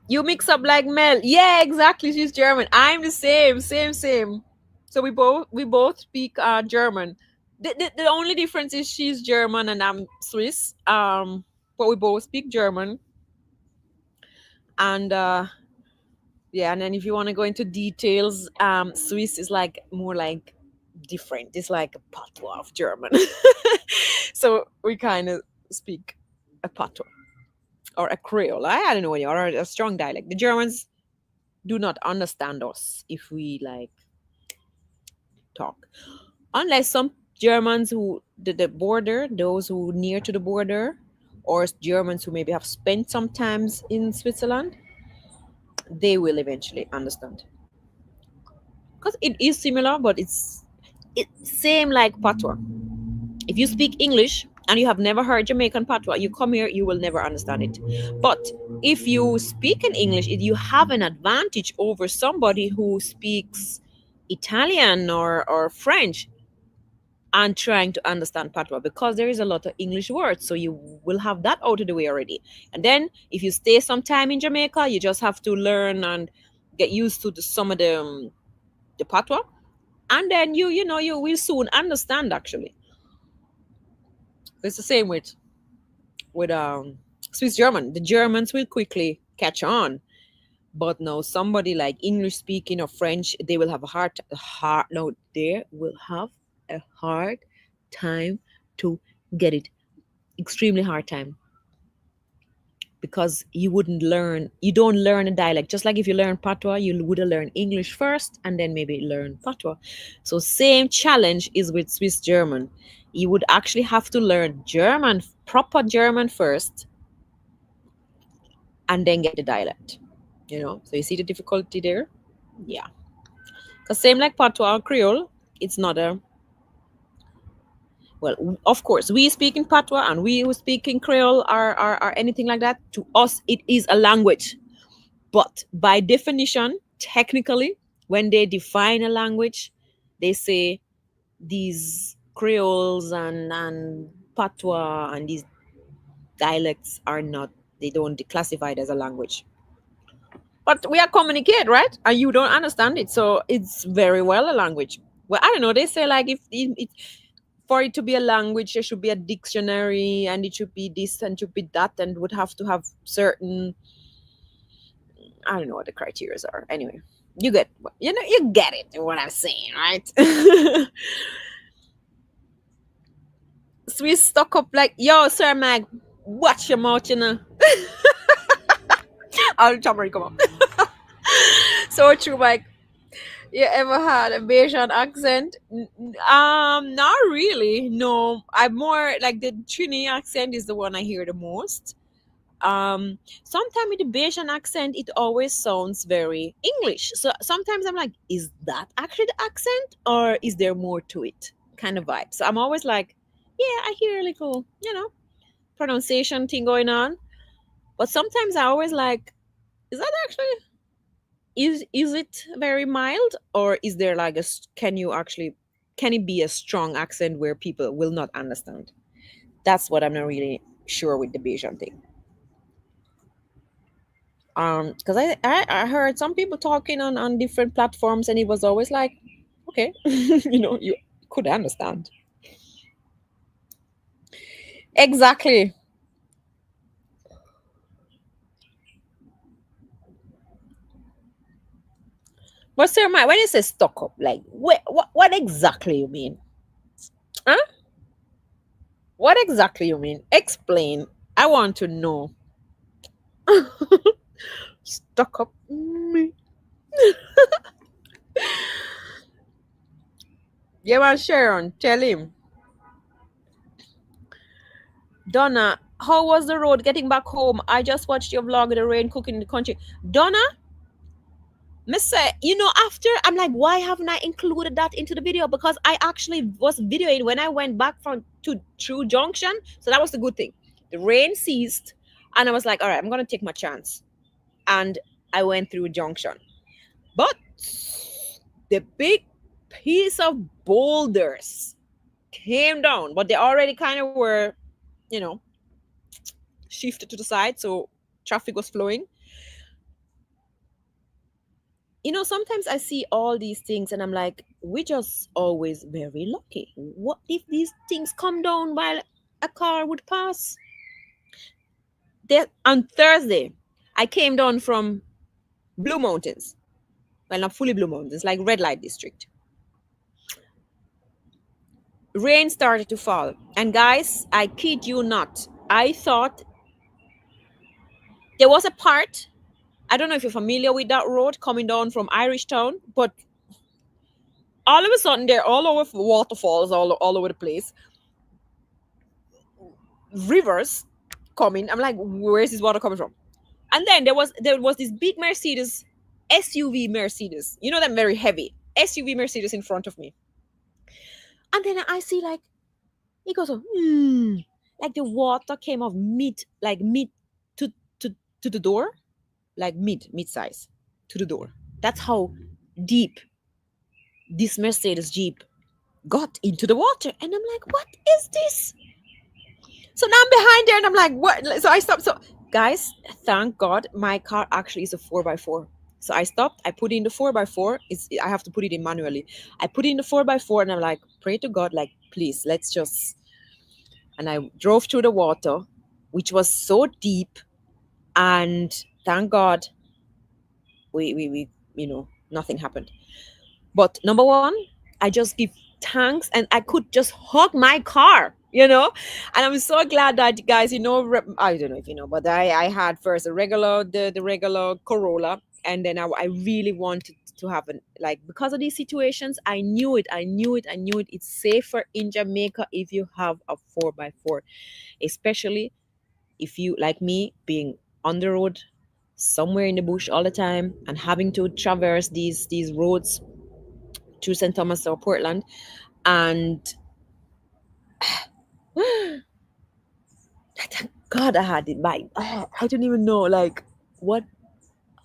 You mix up like Mel. Yeah, exactly. She's German. I'm the same. So we both speak German. The only difference is she's German and I'm Swiss. But we both speak German. And yeah, and then if you want to go into details, Swiss is like more like different. It's like a patois of German. So we kind of speak a patois or a Creole. I don't know, or a strong dialect. The Germans do not understand us if we like talk, unless some Germans who the border, those who near to the border, or Germans who maybe have spent some times in Switzerland, they will eventually understand. Because it is similar, but it's same like patois. If you speak English and you have never heard Jamaican patois, you come here, you will never understand it. But if you speak in English, you have an advantage over somebody who speaks Italian or French and trying to understand patois, because there is a lot of English words. So you will have that out of the way already. And then if you stay some time in Jamaica, you just have to learn and get used to some of the patois. And then you will soon understand actually. It's the same with Swiss German. The Germans will quickly catch on, but no, somebody like English speaking or French, they will have they will have a hard time to get it. Extremely hard time, because you don't learn a dialect. Just like if you learn patois, you would have learned English first and then maybe learn patois. So same challenge is with Swiss German. You would actually have to learn German, proper German first, and then get the dialect. So you see the difficulty there. Yeah, because same like patois or Creole, it's not a well, of course we speak in patois and we who speak in Creole are anything like that. To us it is a language, but by definition, technically, when they define a language, they say these Creoles and patois and these dialects are not, they don't classify it as a language. But we are communicate, right? And you don't understand it, so it's very well a language. Well, I don't know. They say like if for it to be a language, there should be a dictionary, and it should be this and should be that, and would have to have certain. I don't know what the criteria are. Anyway, you get you get it. What I'm saying, right? Swiss stuck up like, yo, Sir Mag, watch your mouth, I'll come on. So true, Mike. You ever had a Bayesian accent? Not really. No, I'm more like the Trini accent is the one I hear the most. Sometimes with the Bayesian accent, it always sounds very English. So sometimes I'm like, is that actually the accent, or is there more to it? Kind of vibe. So I'm always like, yeah, I hear a little, pronunciation thing going on. But sometimes I always like, is that actually is it very mild, or is there like can it be a strong accent where people will not understand? That's what I'm not really sure with the Bayesian thing. Because I heard some people talking on different platforms, and it was always like, okay, you could understand. Exactly. But Sir Mike, when you say stock up, like what exactly you mean? Huh? What exactly you mean? Explain. I want to know. Stuck up me. Yeah, man, Sharon, tell him. Donna, how was the road getting back home? I just watched your vlog of the rain cooking in the country. Donna, Mister, after I'm like, why haven't I included that into the video? Because I actually was videoing when I went back from to True Junction. So that was the good thing. The rain ceased, and I was like, all right, I'm gonna take my chance. And I went through Junction. But the big piece of boulders came down, but they already kind of were, shifted to the side, so traffic was flowing. Sometimes I see all these things and I'm like, we just always very lucky. What if these things come down while a car would pass? There on Thursday, I came down from Blue Mountains. Well, not fully Blue Mountains, like red light district. Rain started to fall. And guys, I kid you not, I thought there was a part, I don't know if you're familiar with that road coming down from Irish Town, but all of a sudden, there are all over waterfalls all over the place. rivers coming. I'm like, where is this water coming from? And then there was this big Mercedes, SUV Mercedes. You know, that very heavy SUV Mercedes in front of me. And then I see like it goes so, like the water came off mid to to to the door, like mid size to the door. That's how deep this Mercedes Jeep got into the water. And I'm like, what is this? So now I'm behind there and I'm like, what? So I stopped. So, guys, thank God my car actually is a 4x4. So I stopped. I put in the 4x4. I have to put it in manually. I put in the 4x4 and I'm like, pray to God, like, please, let's just. And I drove through the water, which was so deep. And thank God, we nothing happened. But number one, I just give thanks and I could just hug my car, and I'm so glad that, guys, I don't know if you know, but I had first the regular Corolla, and then I really wanted to have because of these situations. I knew it. It's safer in Jamaica if you have a 4x4, especially if you, like me, being on the road somewhere in the bush all the time and having to traverse these roads to St. Thomas or Portland. And thank God I had it by. I don't even know, like, what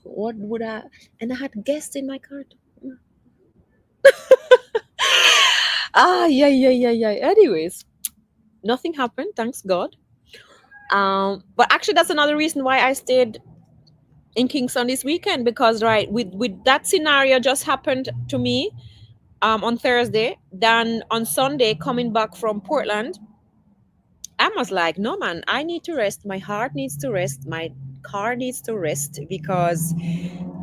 would I. And I had guests in my car too. Yeah. Anyways, nothing happened, thanks God. But actually, that's another reason why I stayed in Kingston this weekend, because right with that scenario just happened to me on Thursday. Then on Sunday, coming back from Portland, I was like, no, man, I need to rest. My heart needs to rest. My car needs to rest, because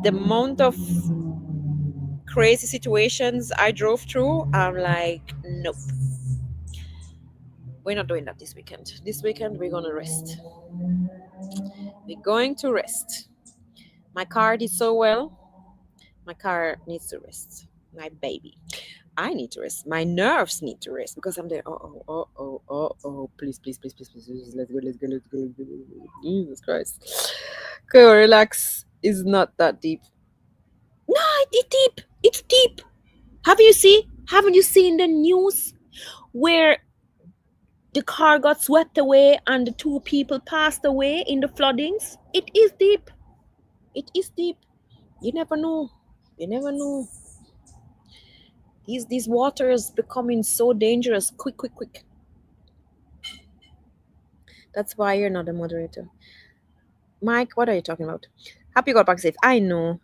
the amount of crazy situations I drove through, I'm like, nope. We're not doing that this weekend. This weekend, we're going to rest. We're going to rest. My car did so well. My car needs to rest. My baby. I need to rest. My nerves need to rest, because I'm there. Please. Let's go. Jesus Christ. Okay, relax. It's not that deep. No, it's deep. It's deep. Haven't you seen the news where the car got swept away and the 2 people passed away in the floodings? It is deep. It is deep. You never know. These waters becoming so dangerous. Quick. That's why you're not a moderator. Mike, what are you talking about? Happy you got back safe. I know.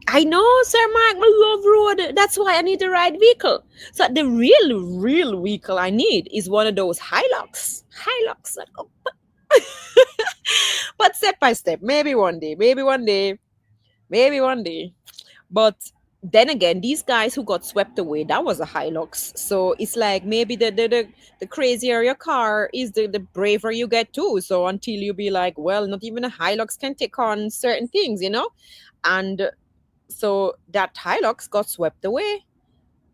I know, Sir Mike, I love road. That's why I need the right vehicle. So the real vehicle I need is one of those Hilux. But step by step. Maybe one day. But then again, these guys who got swept away, that was a Hilux. So it's like, maybe the crazier your car is, the braver you get too. So until you be like, well, not even a Hilux can take on certain things, And so that Hilux got swept away.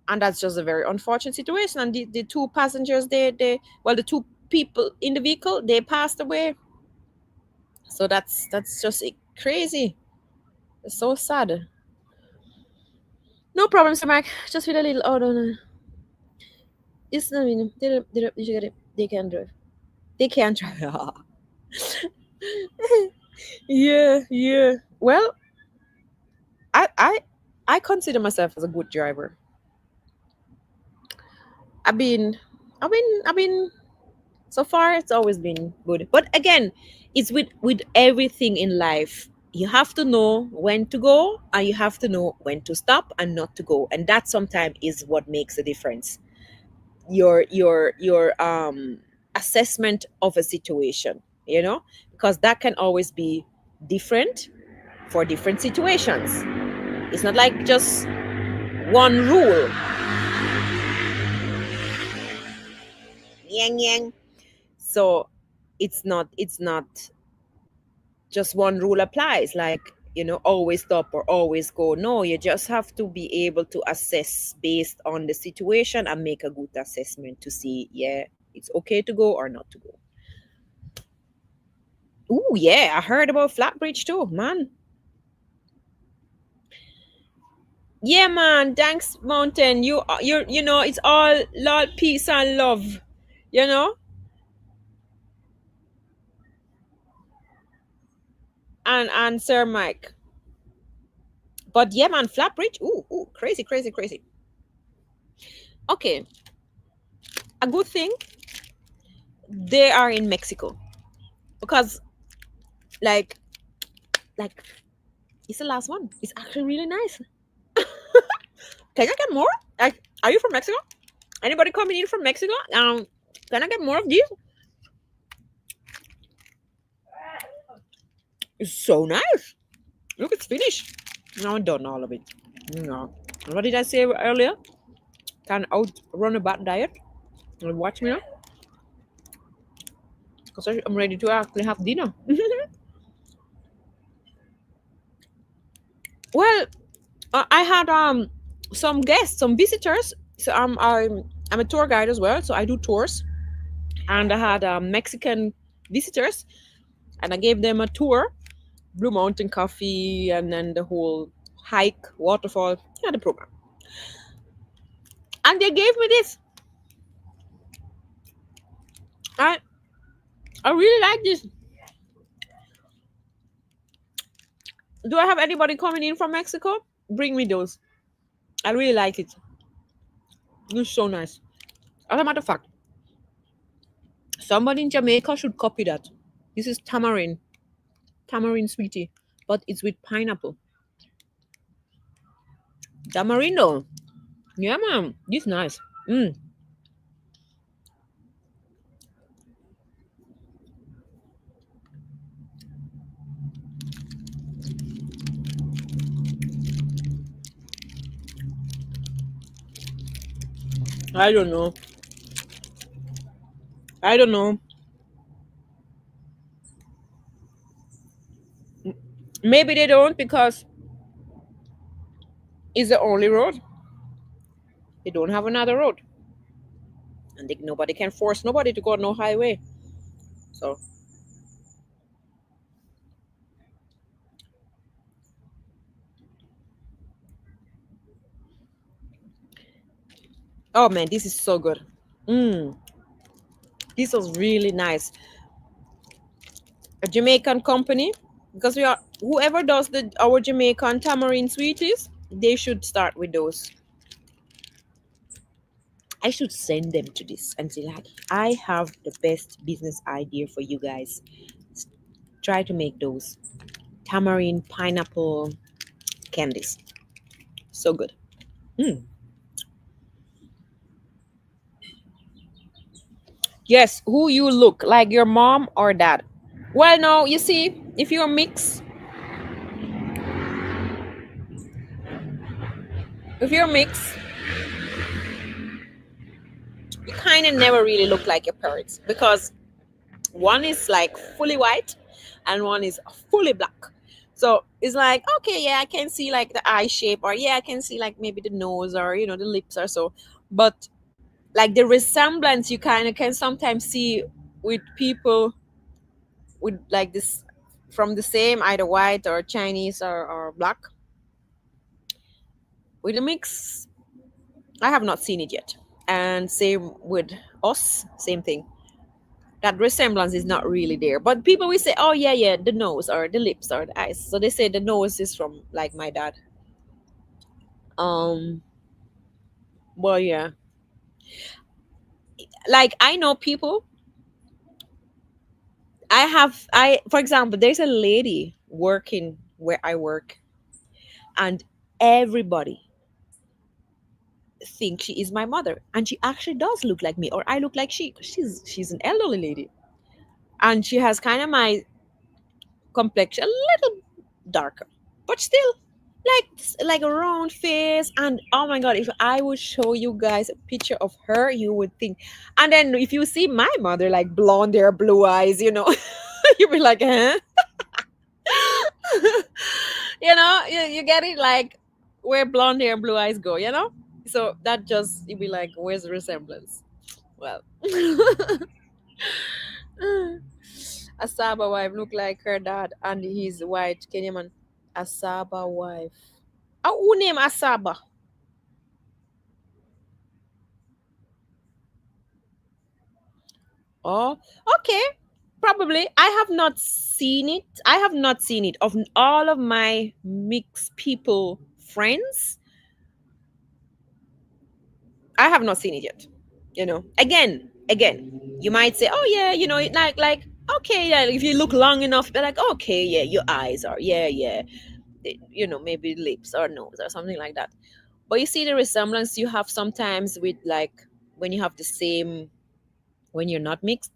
And that's just a very unfortunate situation. And the 2 passengers, the 2 people in the vehicle, they passed away. So that's just crazy. It's so sad. No problem, Sir Mark. Just with a little. Oh, no. It's not. They can drive. They can drive. Yeah. Well, I consider myself as a good driver. I've been. So far, it's always been good. But again, it's with everything in life. You have to know when to go, and you have to know when to stop and not to go. And that sometimes is what makes a difference. Your assessment of a situation, because that can always be different for different situations. It's not like just one rule. Yang. So it's not just one rule applies, like, always stop or always go. No, you just have to be able to assess based on the situation and make a good assessment to see, yeah, it's okay to go or not to go. Oh yeah, I heard about Flatbridge too, man. Yeah, man. Thanks, Mountain. It's all love, peace, and love. You know, and Sir Mike. But yeah, man, Flatbridge. Ooh, crazy, crazy, crazy. Okay, a good thing they are in Mexico because, like, like it's the last one. It's actually really nice. Can I get more? Like, are you from Mexico? Anybody coming in from Mexico? Can I get more of these? It's so nice. Look, it's finished. No, I'm done all of it. No. What did I say earlier? Can outrun a bad diet. And watch me now, because I'm ready to actually have dinner. Well, I had some guests, some visitors. So I'm a tour guide as well, so I do tours, and I had Mexican visitors, and I gave them a tour, Blue Mountain Coffee, and then the whole hike, waterfall, the program. And they gave me this. I I really like this. Do I have anybody coming in from Mexico? Bring me those. I really like it. It's so nice. As a matter of fact, somebody in Jamaica should copy that. This is tamarind sweetie, but it's with pineapple. Tamarindo. Yeah, man. This nice. Mm. I don't know. I don't know. Maybe they don't because it's the only road. They don't have another road, and nobody can force nobody to go on no highway. So, oh man, this is so good. Mm. This was really nice. A Jamaican company, because we are whoever does our Jamaican tamarind sweeties, they should start with those. I should send them to this and say, like, I have the best business idea for you guys. Try to make those tamarind pineapple candies. So good. Mm. Yes, who you look like, your mom or dad? Well, no, you see, if you're mixed, if you're mixed, you kind of never really look like your parents because one is like fully white and one is fully black. So it's like, okay, yeah, I can see like the eye shape, or yeah, I can see like maybe the nose, or the lips or so. But like the resemblance you kind of can sometimes see with people with like this, from the same, either white or Chinese or black. With a mix, I have not seen it yet. And same with us, same thing. That resemblance is not really there. But people will say, oh yeah, yeah, the nose or the lips or the eyes. So they say the nose is from like my dad. Um, well, yeah. Like I know people. For example, there's a lady working where I work, and everybody thinks she is my mother, and she actually does look like me, or I look like she. 'Cause she's an elderly lady, and she has kind of my complexion, a little darker, but still. like a round face. And oh my god, if I would show you guys a picture of her, you would think. And then if you see my mother, like blonde hair, blue eyes, you'd be like, huh? You get it, like where blonde hair and blue eyes go. So that just, you'd be like, where's the resemblance? Well, Asaba wife look like her dad, and he's white. Kenyan man. Asaba wife. Oh, who name Asaba? Oh, okay. Probably. I have not seen it. I have not seen it. Of all of my mixed people friends, I have not seen it yet. Again, you might say, "Oh yeah, like okay, yeah." If you look long enough, they're like, "Okay, yeah, your eyes are, yeah, yeah." Maybe lips or nose or something like that. But you see the resemblance you have sometimes with, like, when you have the same, when you're not mixed.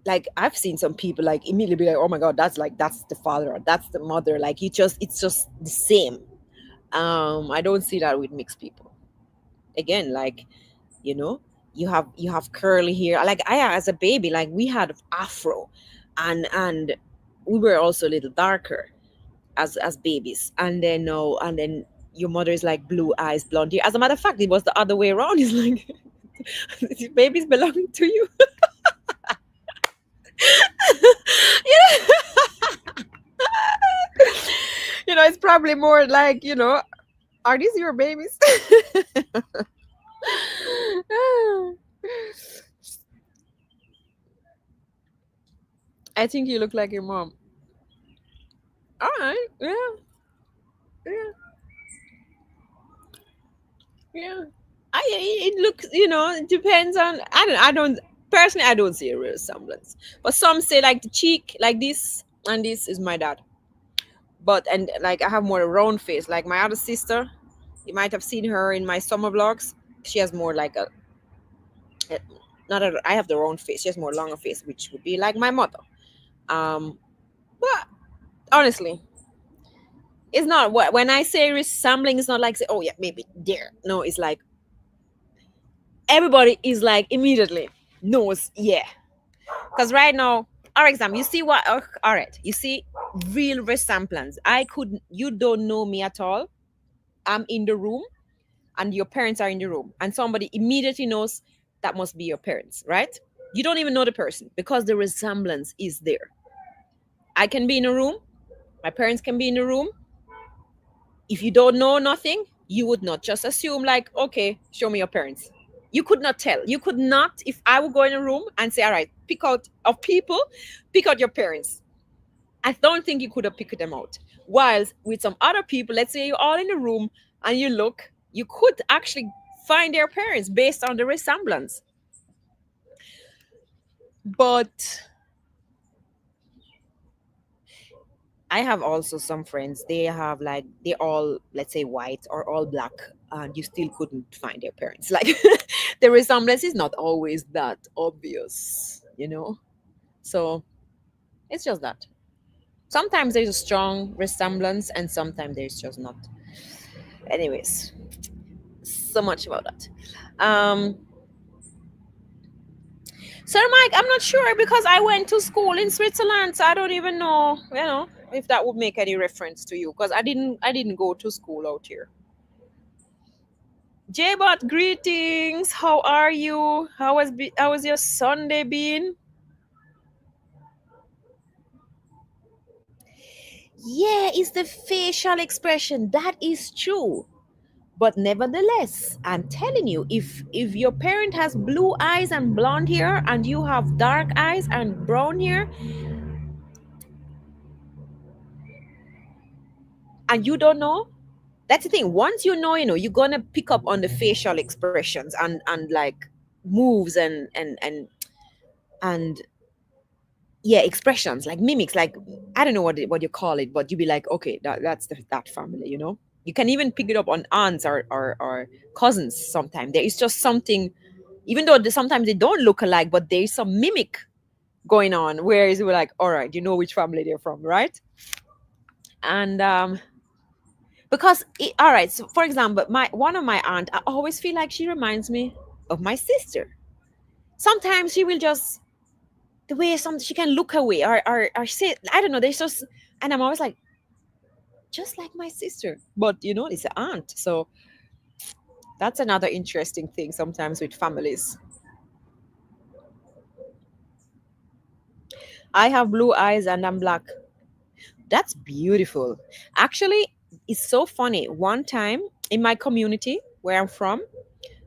Like, I've seen some people like immediately be like, "Oh my god, that's the father or that's the mother." Like, it's just the same. I don't see that with mixed people. Again, like, you know, you have curly hair. Like, I, as a baby, like, we had afro, and we were also a little darker as babies. And then no, and then your mother is like blue eyes, blonde hair. As a matter of fact, it was the other way around. It's like babies belong to you. you it's probably more like, are these your babies? I think you look like your mom. All right. Yeah. Yeah. Yeah. It looks, it depends on, I don't personally, I don't see a resemblance. But some say, like, the cheek, like this, and this is my dad. But, and like, I have more a round face. Like my other sister, you might have seen her in my summer vlogs. She has more like a not a, I have the round face. She has more longer face, which would be like my mother. Um, but honestly, it's not what, when I say resembling, it's not like say, oh yeah, maybe there. No, it's like everybody is like immediately knows, yeah. Because right now, our exam, you see what? All right, you see, real resemblance. You don't know me at all. I'm in the room, and your parents are in the room, and somebody immediately knows that must be your parents, right? You don't even know the person because the resemblance is there. I can be in a room, my parents can be in the room. If you don't know nothing, you would not just assume, like, okay, show me your parents. You could not tell. You could not, if I would go in a room and say, all right, pick out of people, pick out your parents. I don't think you could have picked them out. Whilst with some other people, let's say you're all in the room and you look, you could actually find their parents based on the resemblance. But I have also some friends, they have, like, they all, let's say, white or all black, and you still couldn't find their parents. Like, the resemblance is not always that obvious. So it's just that. Sometimes there's a strong resemblance, and sometimes there's just not. Anyways, so much about that. Sir Mike, I'm not sure because I went to school in Switzerland, so I don't even know, if that would make any reference to you, because I didn't go to school out here. J-Bot, greetings. How are you? How was your Sunday been? Yeah, it's the facial expression. That is true. But nevertheless, I'm telling you, if your parent has blue eyes and blonde hair, and you have dark eyes and brown hair, and you don't know, that's the thing. Once you're gonna pick up on the facial expressions and like moves and yeah, expressions, like mimics, like, I don't know what you call it, but you be like, okay, that's that family. You can even pick it up on aunts or cousins. Sometimes there is just something, even though sometimes they don't look alike, but there's some mimic going on, whereas we're like, all right, you know which family they're from, right? And because all right, so for example, my one of my aunt, I always feel like she reminds me of my sister. Sometimes she will just, the way some she can look away or say, I don't know, there's just, and I'm always like, just like my sister, but it's an aunt. So that's another interesting thing sometimes with families. I have blue eyes and I'm black. That's beautiful. Actually, it's so funny. One time in my community where I'm from,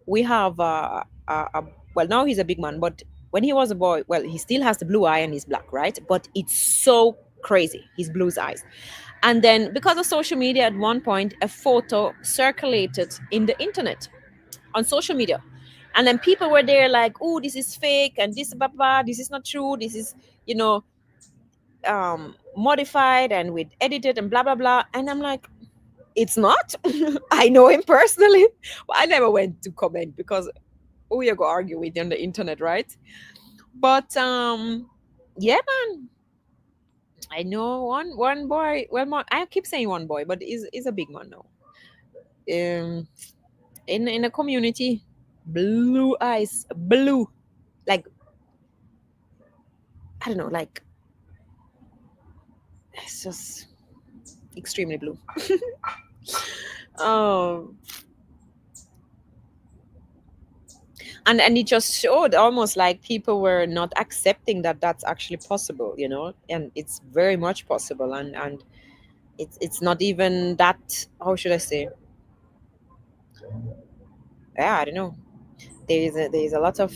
we have well, now he's a big man, but when he was a boy, well, he still has the blue eye and he's black, right? But it's so crazy, his blue eyes. And then because of social media, at one point, a photo circulated in the internet on social media. And then people were there like, oh, this is fake and this blah, blah, this is not true. This is, you know, modified and with edited and blah, blah, blah. And I'm like, it's not. I know him personally. Well, I never went to comment because we are going to argue with you on the internet, right? But yeah, man. I know one boy. Well, I keep saying one boy, but is a big man now. Um, in a community, blue eyes, blue, like I don't know, like it's just extremely blue. um, and it just showed almost like people were not accepting that that's actually possible, and it's very much possible, and it's not even that. How should I say? Yeah, I don't know. There is a lot of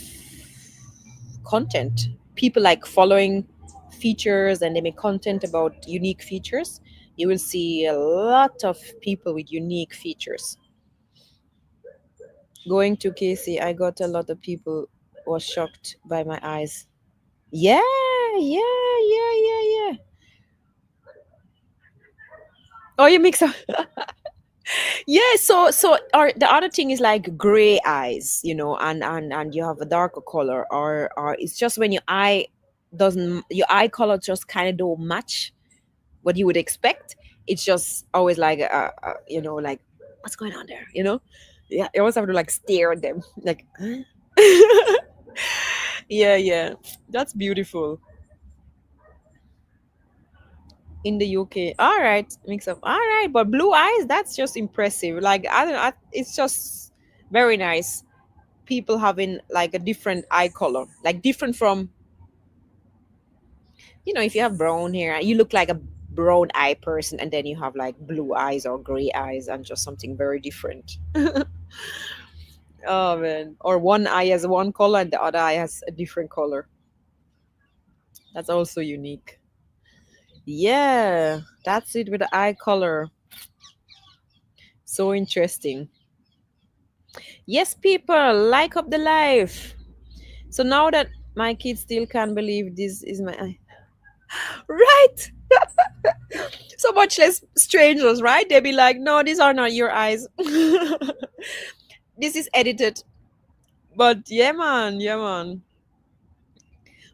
content. People like following features and they make content about unique features. You will see a lot of people with unique features. Going to Casey, I got a lot of people was shocked by my eyes. Yeah, yeah, yeah, yeah, yeah. Oh, you mix up. Yeah, so or the other thing is like gray eyes, and you have a darker color, or it's just when your eye color just kind of don't match what you would expect. It's just always like like what's going on there, yeah, you always have to like stare at them like huh? Yeah, yeah, that's beautiful. In the UK, all right, mix up, all right, but blue eyes, that's just impressive. Like I don't know, it's just very nice. People having like a different eye color, like different from, if you have brown hair, you look like a brown eye person, and then you have like blue eyes or gray eyes, and just something very different. Oh man, or one eye has one color and the other eye has a different color. That's also unique. Yeah, that's it with the eye color. So interesting. Yes, people, like up the life. So now that my kids still can't believe this is my eye. Right? So much less strangers, right? They'll be like, no, these are not your eyes. This is edited. But yeah, man, yeah, man.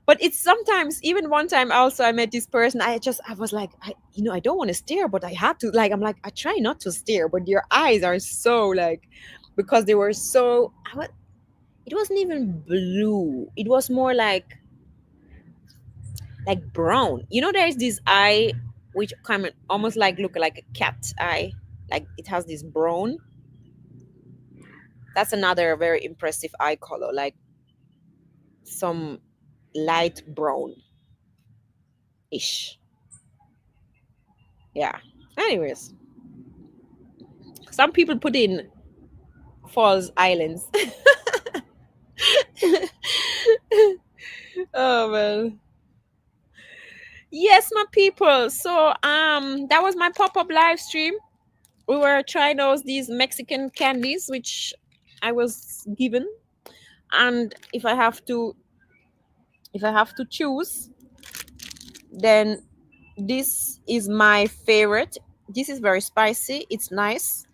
But it's sometimes, even one time also I met this person. I was like, I don't want to stare, but I had to. Like, I'm like, I try not to stare, but your eyes are so like, because they were so, it wasn't even blue. It was more like brown. There's this eye which kind of almost like look like a cat eye. Like it has this brown. That's another very impressive eye color, like some light brown ish. Yeah. Anyways, some people put in false islands. Oh man. Yes, my people. So that was my pop-up live stream. We were trying those these Mexican candies which I was given. And if I have to choose, then this is my favorite. This is very spicy. It's nice,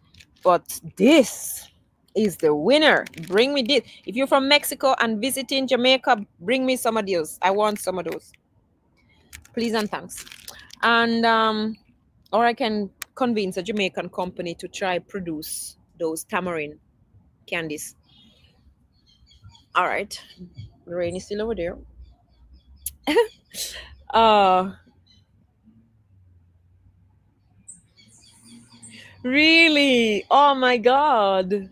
but this is the winner. Bring me this. If you're from Mexico and visiting Jamaica, bring me some of those. I want some of those. Please and thanks. And Or I can convince a Jamaican company to try produce those tamarind candies. All right. The rain is still over there. Uh really? Oh my god.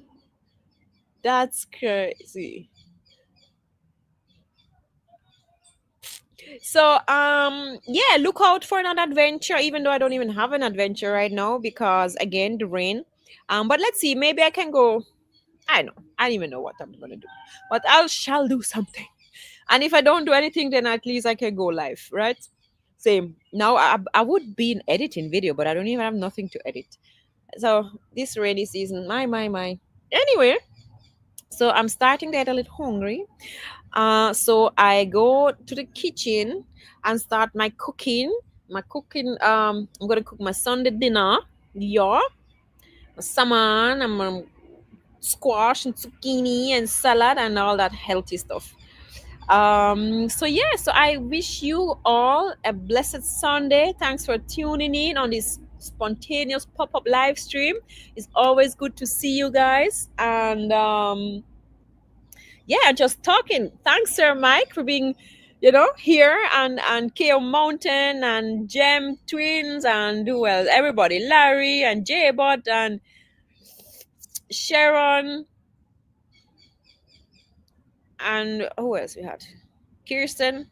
That's crazy. So yeah, look out for an adventure, even though I don't even have an adventure right now because again the rain. But let's see, maybe I can go. I know. I don't even know what I'm gonna do. But I shall do something. And if I don't do anything, then at least I can go live, right? Same. Now I would be in editing video, but I don't even have nothing to edit. So this rainy season, my. Anyway, so I'm starting to get a little hungry. So I go to the kitchen and start my cooking. My cooking. I'm gonna cook my Sunday dinner. Yeah, salmon and squash and zucchini and salad and all that healthy stuff. So yeah, so I wish you all a blessed Sunday. Thanks for tuning in on this spontaneous pop-up live stream. It's always good to see you guys. And yeah, just talking. Thanks, Sir Mike, for being, here, and KO Mountain and Gem Twins and who else? Everybody, Larry and J-Bot and Sharon and who else we had? Kirsten.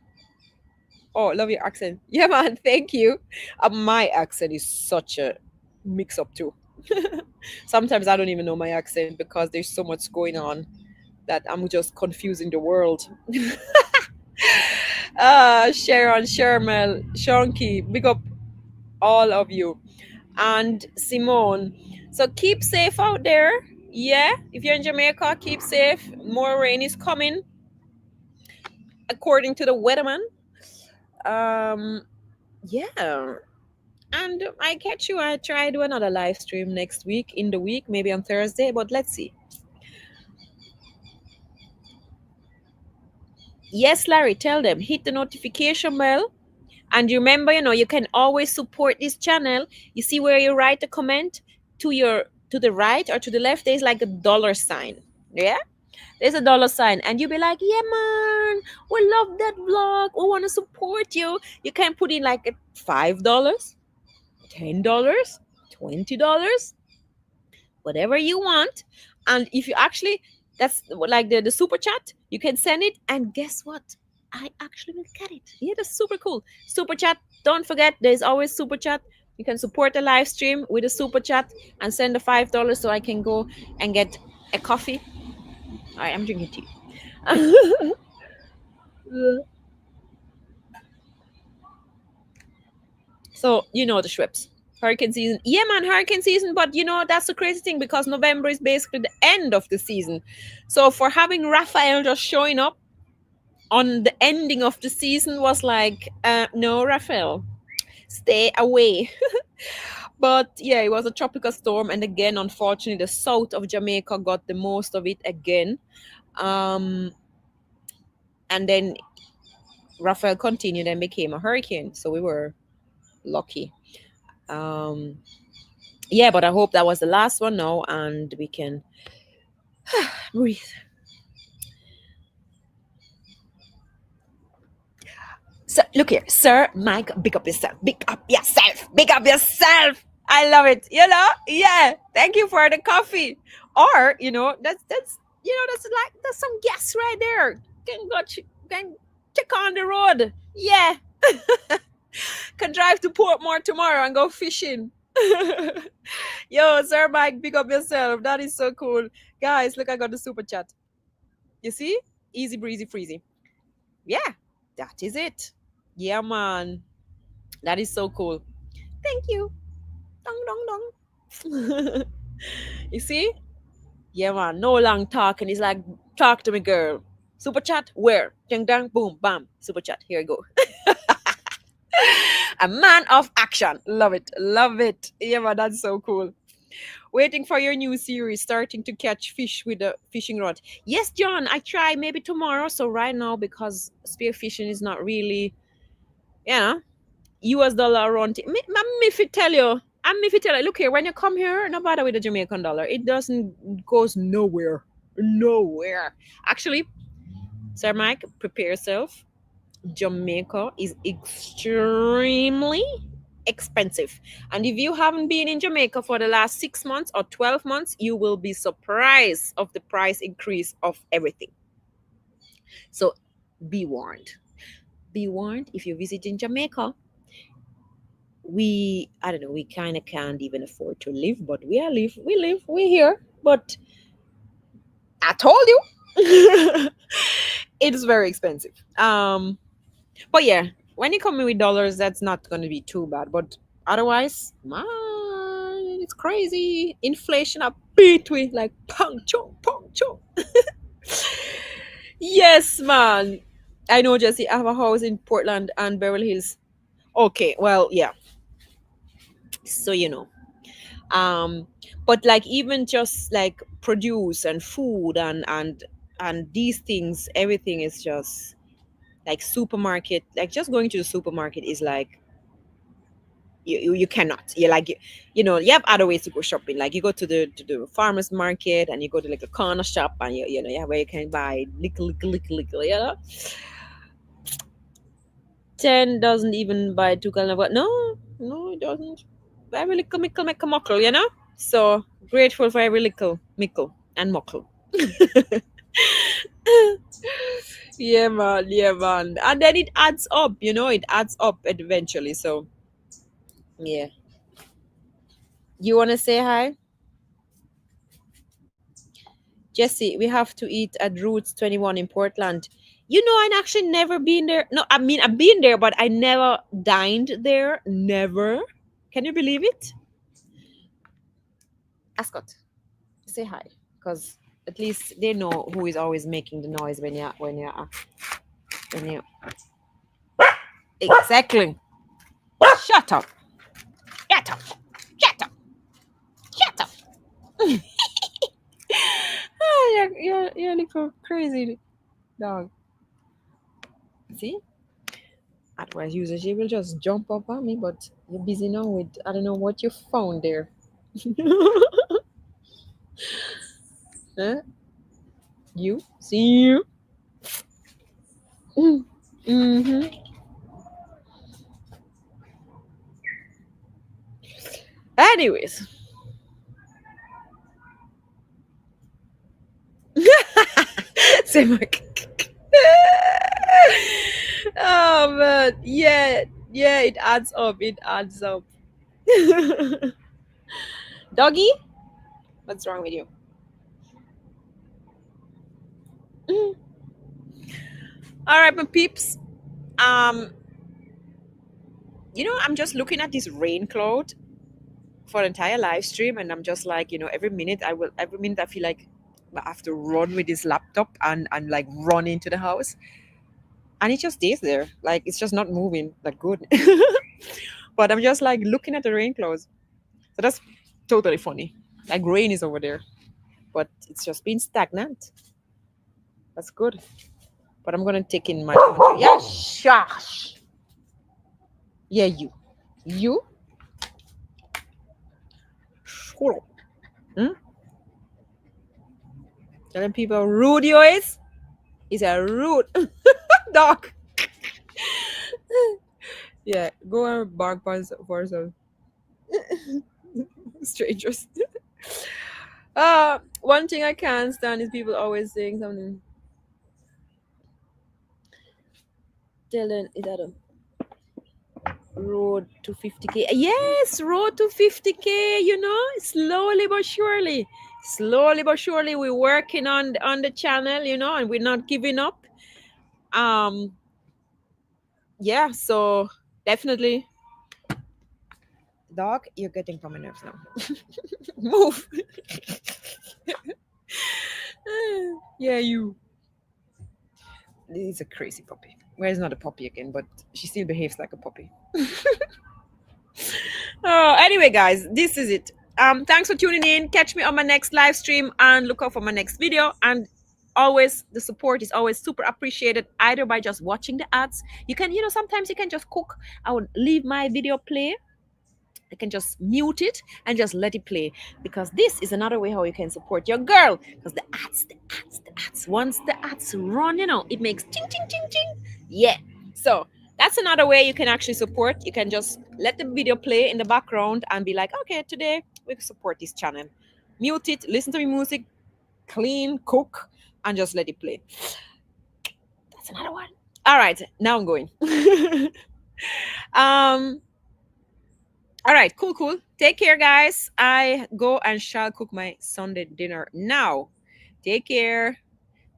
Oh, love your accent. Yeah, man. Thank you. My accent is such a mix up too. Sometimes I don't even know my accent because there's so much going on that I'm just confusing the world. Sharon, Shermel, Shonky, big up all of you. And Simone. So keep safe out there. Yeah, if you're in Jamaica, keep safe. More rain is coming, according to the weatherman. Um, yeah. And I catch you. I try to do another live stream next week in the week, maybe on Thursday, but let's see. Yes, Larry, tell them hit the notification bell. And remember, you can always support this channel. You see where you write a comment to the right or to the left, there's like a dollar sign. Yeah? There's a dollar sign. And you'll be like, yeah, man, we love that vlog. We want to support you. You can put in like $5, $10, $20, whatever you want. And if you actually, that's like the super chat, you can send it. And guess what? I actually will get it. Yeah, that's super cool. Super chat. Don't forget, there's always super chat. You can support the live stream with a super chat and send the $5 so I can go and get a coffee. All right, I'm drinking tea. So, the Schweppes. Hurricane season. Yeah, man, hurricane season. But, that's the crazy thing because November is basically the end of the season. So, for having Raphael just showing up on the ending of the season was like, no, Raphael, stay away. But yeah, it was a tropical storm. And again, unfortunately, the south of Jamaica got the most of it again. And then Raphael continued and became a hurricane. So we were lucky. Yeah, but I hope that was the last one now and we can breathe. So look here, Sir Mike, big up yourself. Big up yourself. Big up yourself. I love it. Yeah. Thank you for the coffee. Or, that's some gas right there. Can check on the road. Yeah. Can drive to Portmore tomorrow and go fishing. Yo, Sir Mike, big up yourself. That is so cool. Guys, look, I got the super chat. You see? Easy breezy freezy. Yeah, that is it. Yeah, man. That is so cool. Thank you. Dong dong dong. You see? Yeah, man. No long talking. It's like, talk to me, girl. Super chat? Where? Ding dang, boom, bam. Super chat. Here you go. A man of action. Love it. Love it. Yeah, man. That's so cool. Waiting for your new series, starting to catch fish with a fishing rod. Yes, John, I try maybe tomorrow. So right now, because spearfishing is not really, you know, US dollar around. Me if it tell you, if it tell you, look here, when you come here, no bother with the Jamaican dollar. It doesn't goes nowhere. Nowhere. Actually, Sir Mike, prepare yourself. Jamaica is extremely expensive. And if you haven't been in Jamaica for the last 6 months or 12 months, you will be surprised of the price increase of everything. So be warned. Be warned, if you visit in Jamaica, we kind of can't even afford to live, but we're here. But I told you it's very expensive. But yeah, when you come in with dollars, that's not going to be too bad. But otherwise, man, it's crazy. Inflation up beat we like pong chong pong chong. Yes, man. I know, Jesse. I have a house in Portland and Beverly Hills. Okay, well, yeah. So um, but like even just like produce and food and these things, everything is just like supermarket. Like just going to the supermarket is like you cannot. You're like you have other ways to go shopping. Like you go to the farmers market and you go to like a corner shop and you have where you can buy little. 10 doesn't even buy 2 gallon of water. No, it doesn't. Every little mickle make a muckle, So grateful for every little mickle and muckle. Yeah, man. Yeah, man. And then it adds up, it adds up eventually. So yeah. You want to say hi? Jesse, we have to eat at Roots 21 in Portland. I'd actually never been there. No, I mean, I've been there, but I never dined there. Never. Can you believe it? Ascot, say hi. Because at least they know who is always making the noise when you're. Exactly. Shut up. Shut up. Shut up. Shut up. You're a little crazy dog. See? Otherwise, usually she will just jump up on me, but you're busy now with, I don't know what you found there. Huh? You? See you? Mm-hmm. Anyways. Say Mark. Oh man, yeah, it adds up. It adds up. Doggy, what's wrong with you? All right, my peeps. I'm just looking at this rain cloud for the entire live stream, and I'm just like, every minute I feel like I have to run with this laptop and like run into the house, and it just stays there, like it's just not moving like good. But I'm just like looking at the rain clouds, so that's totally funny. Like rain is over there, but it's just been stagnant. That's good. But I'm gonna take in my country. Yeah, shush. Yeah, you. Shut up. Telling people how rude you is. He's a rude dog. Yeah, go and bark for some strangers. One thing I can't stand is people always saying something. Telling is that a road to 50K? Yes, road to 50K. Slowly but surely. Slowly but surely, we're working on the channel, and we're not giving up. Yeah, so definitely. Dog, you're getting on my nerves now. Move. Yeah, you. This is a crazy puppy. Well, it's not a puppy again, but she still behaves like a puppy. Anyway, guys, this is it. Thanks for tuning in. Catch me on my next live stream and look out for my next video. And always, the support is always super appreciated, either by just watching the ads. You can, sometimes you can just cook. I would leave my video play. I can just mute it and just let it play, because this is another way how you can support your girl. Because the ads, once the ads run, it makes ting, ting, ting, ting. Yeah. So that's another way you can actually support. You can just let the video play in the background and be like, okay, today we can support this channel. Mute it, listen to the music, clean, cook, and just let it play. That's another one. All right, now I'm going. All right, cool. Take care, guys. I go and shall cook my Sunday dinner now. Take care.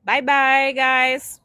Bye, guys.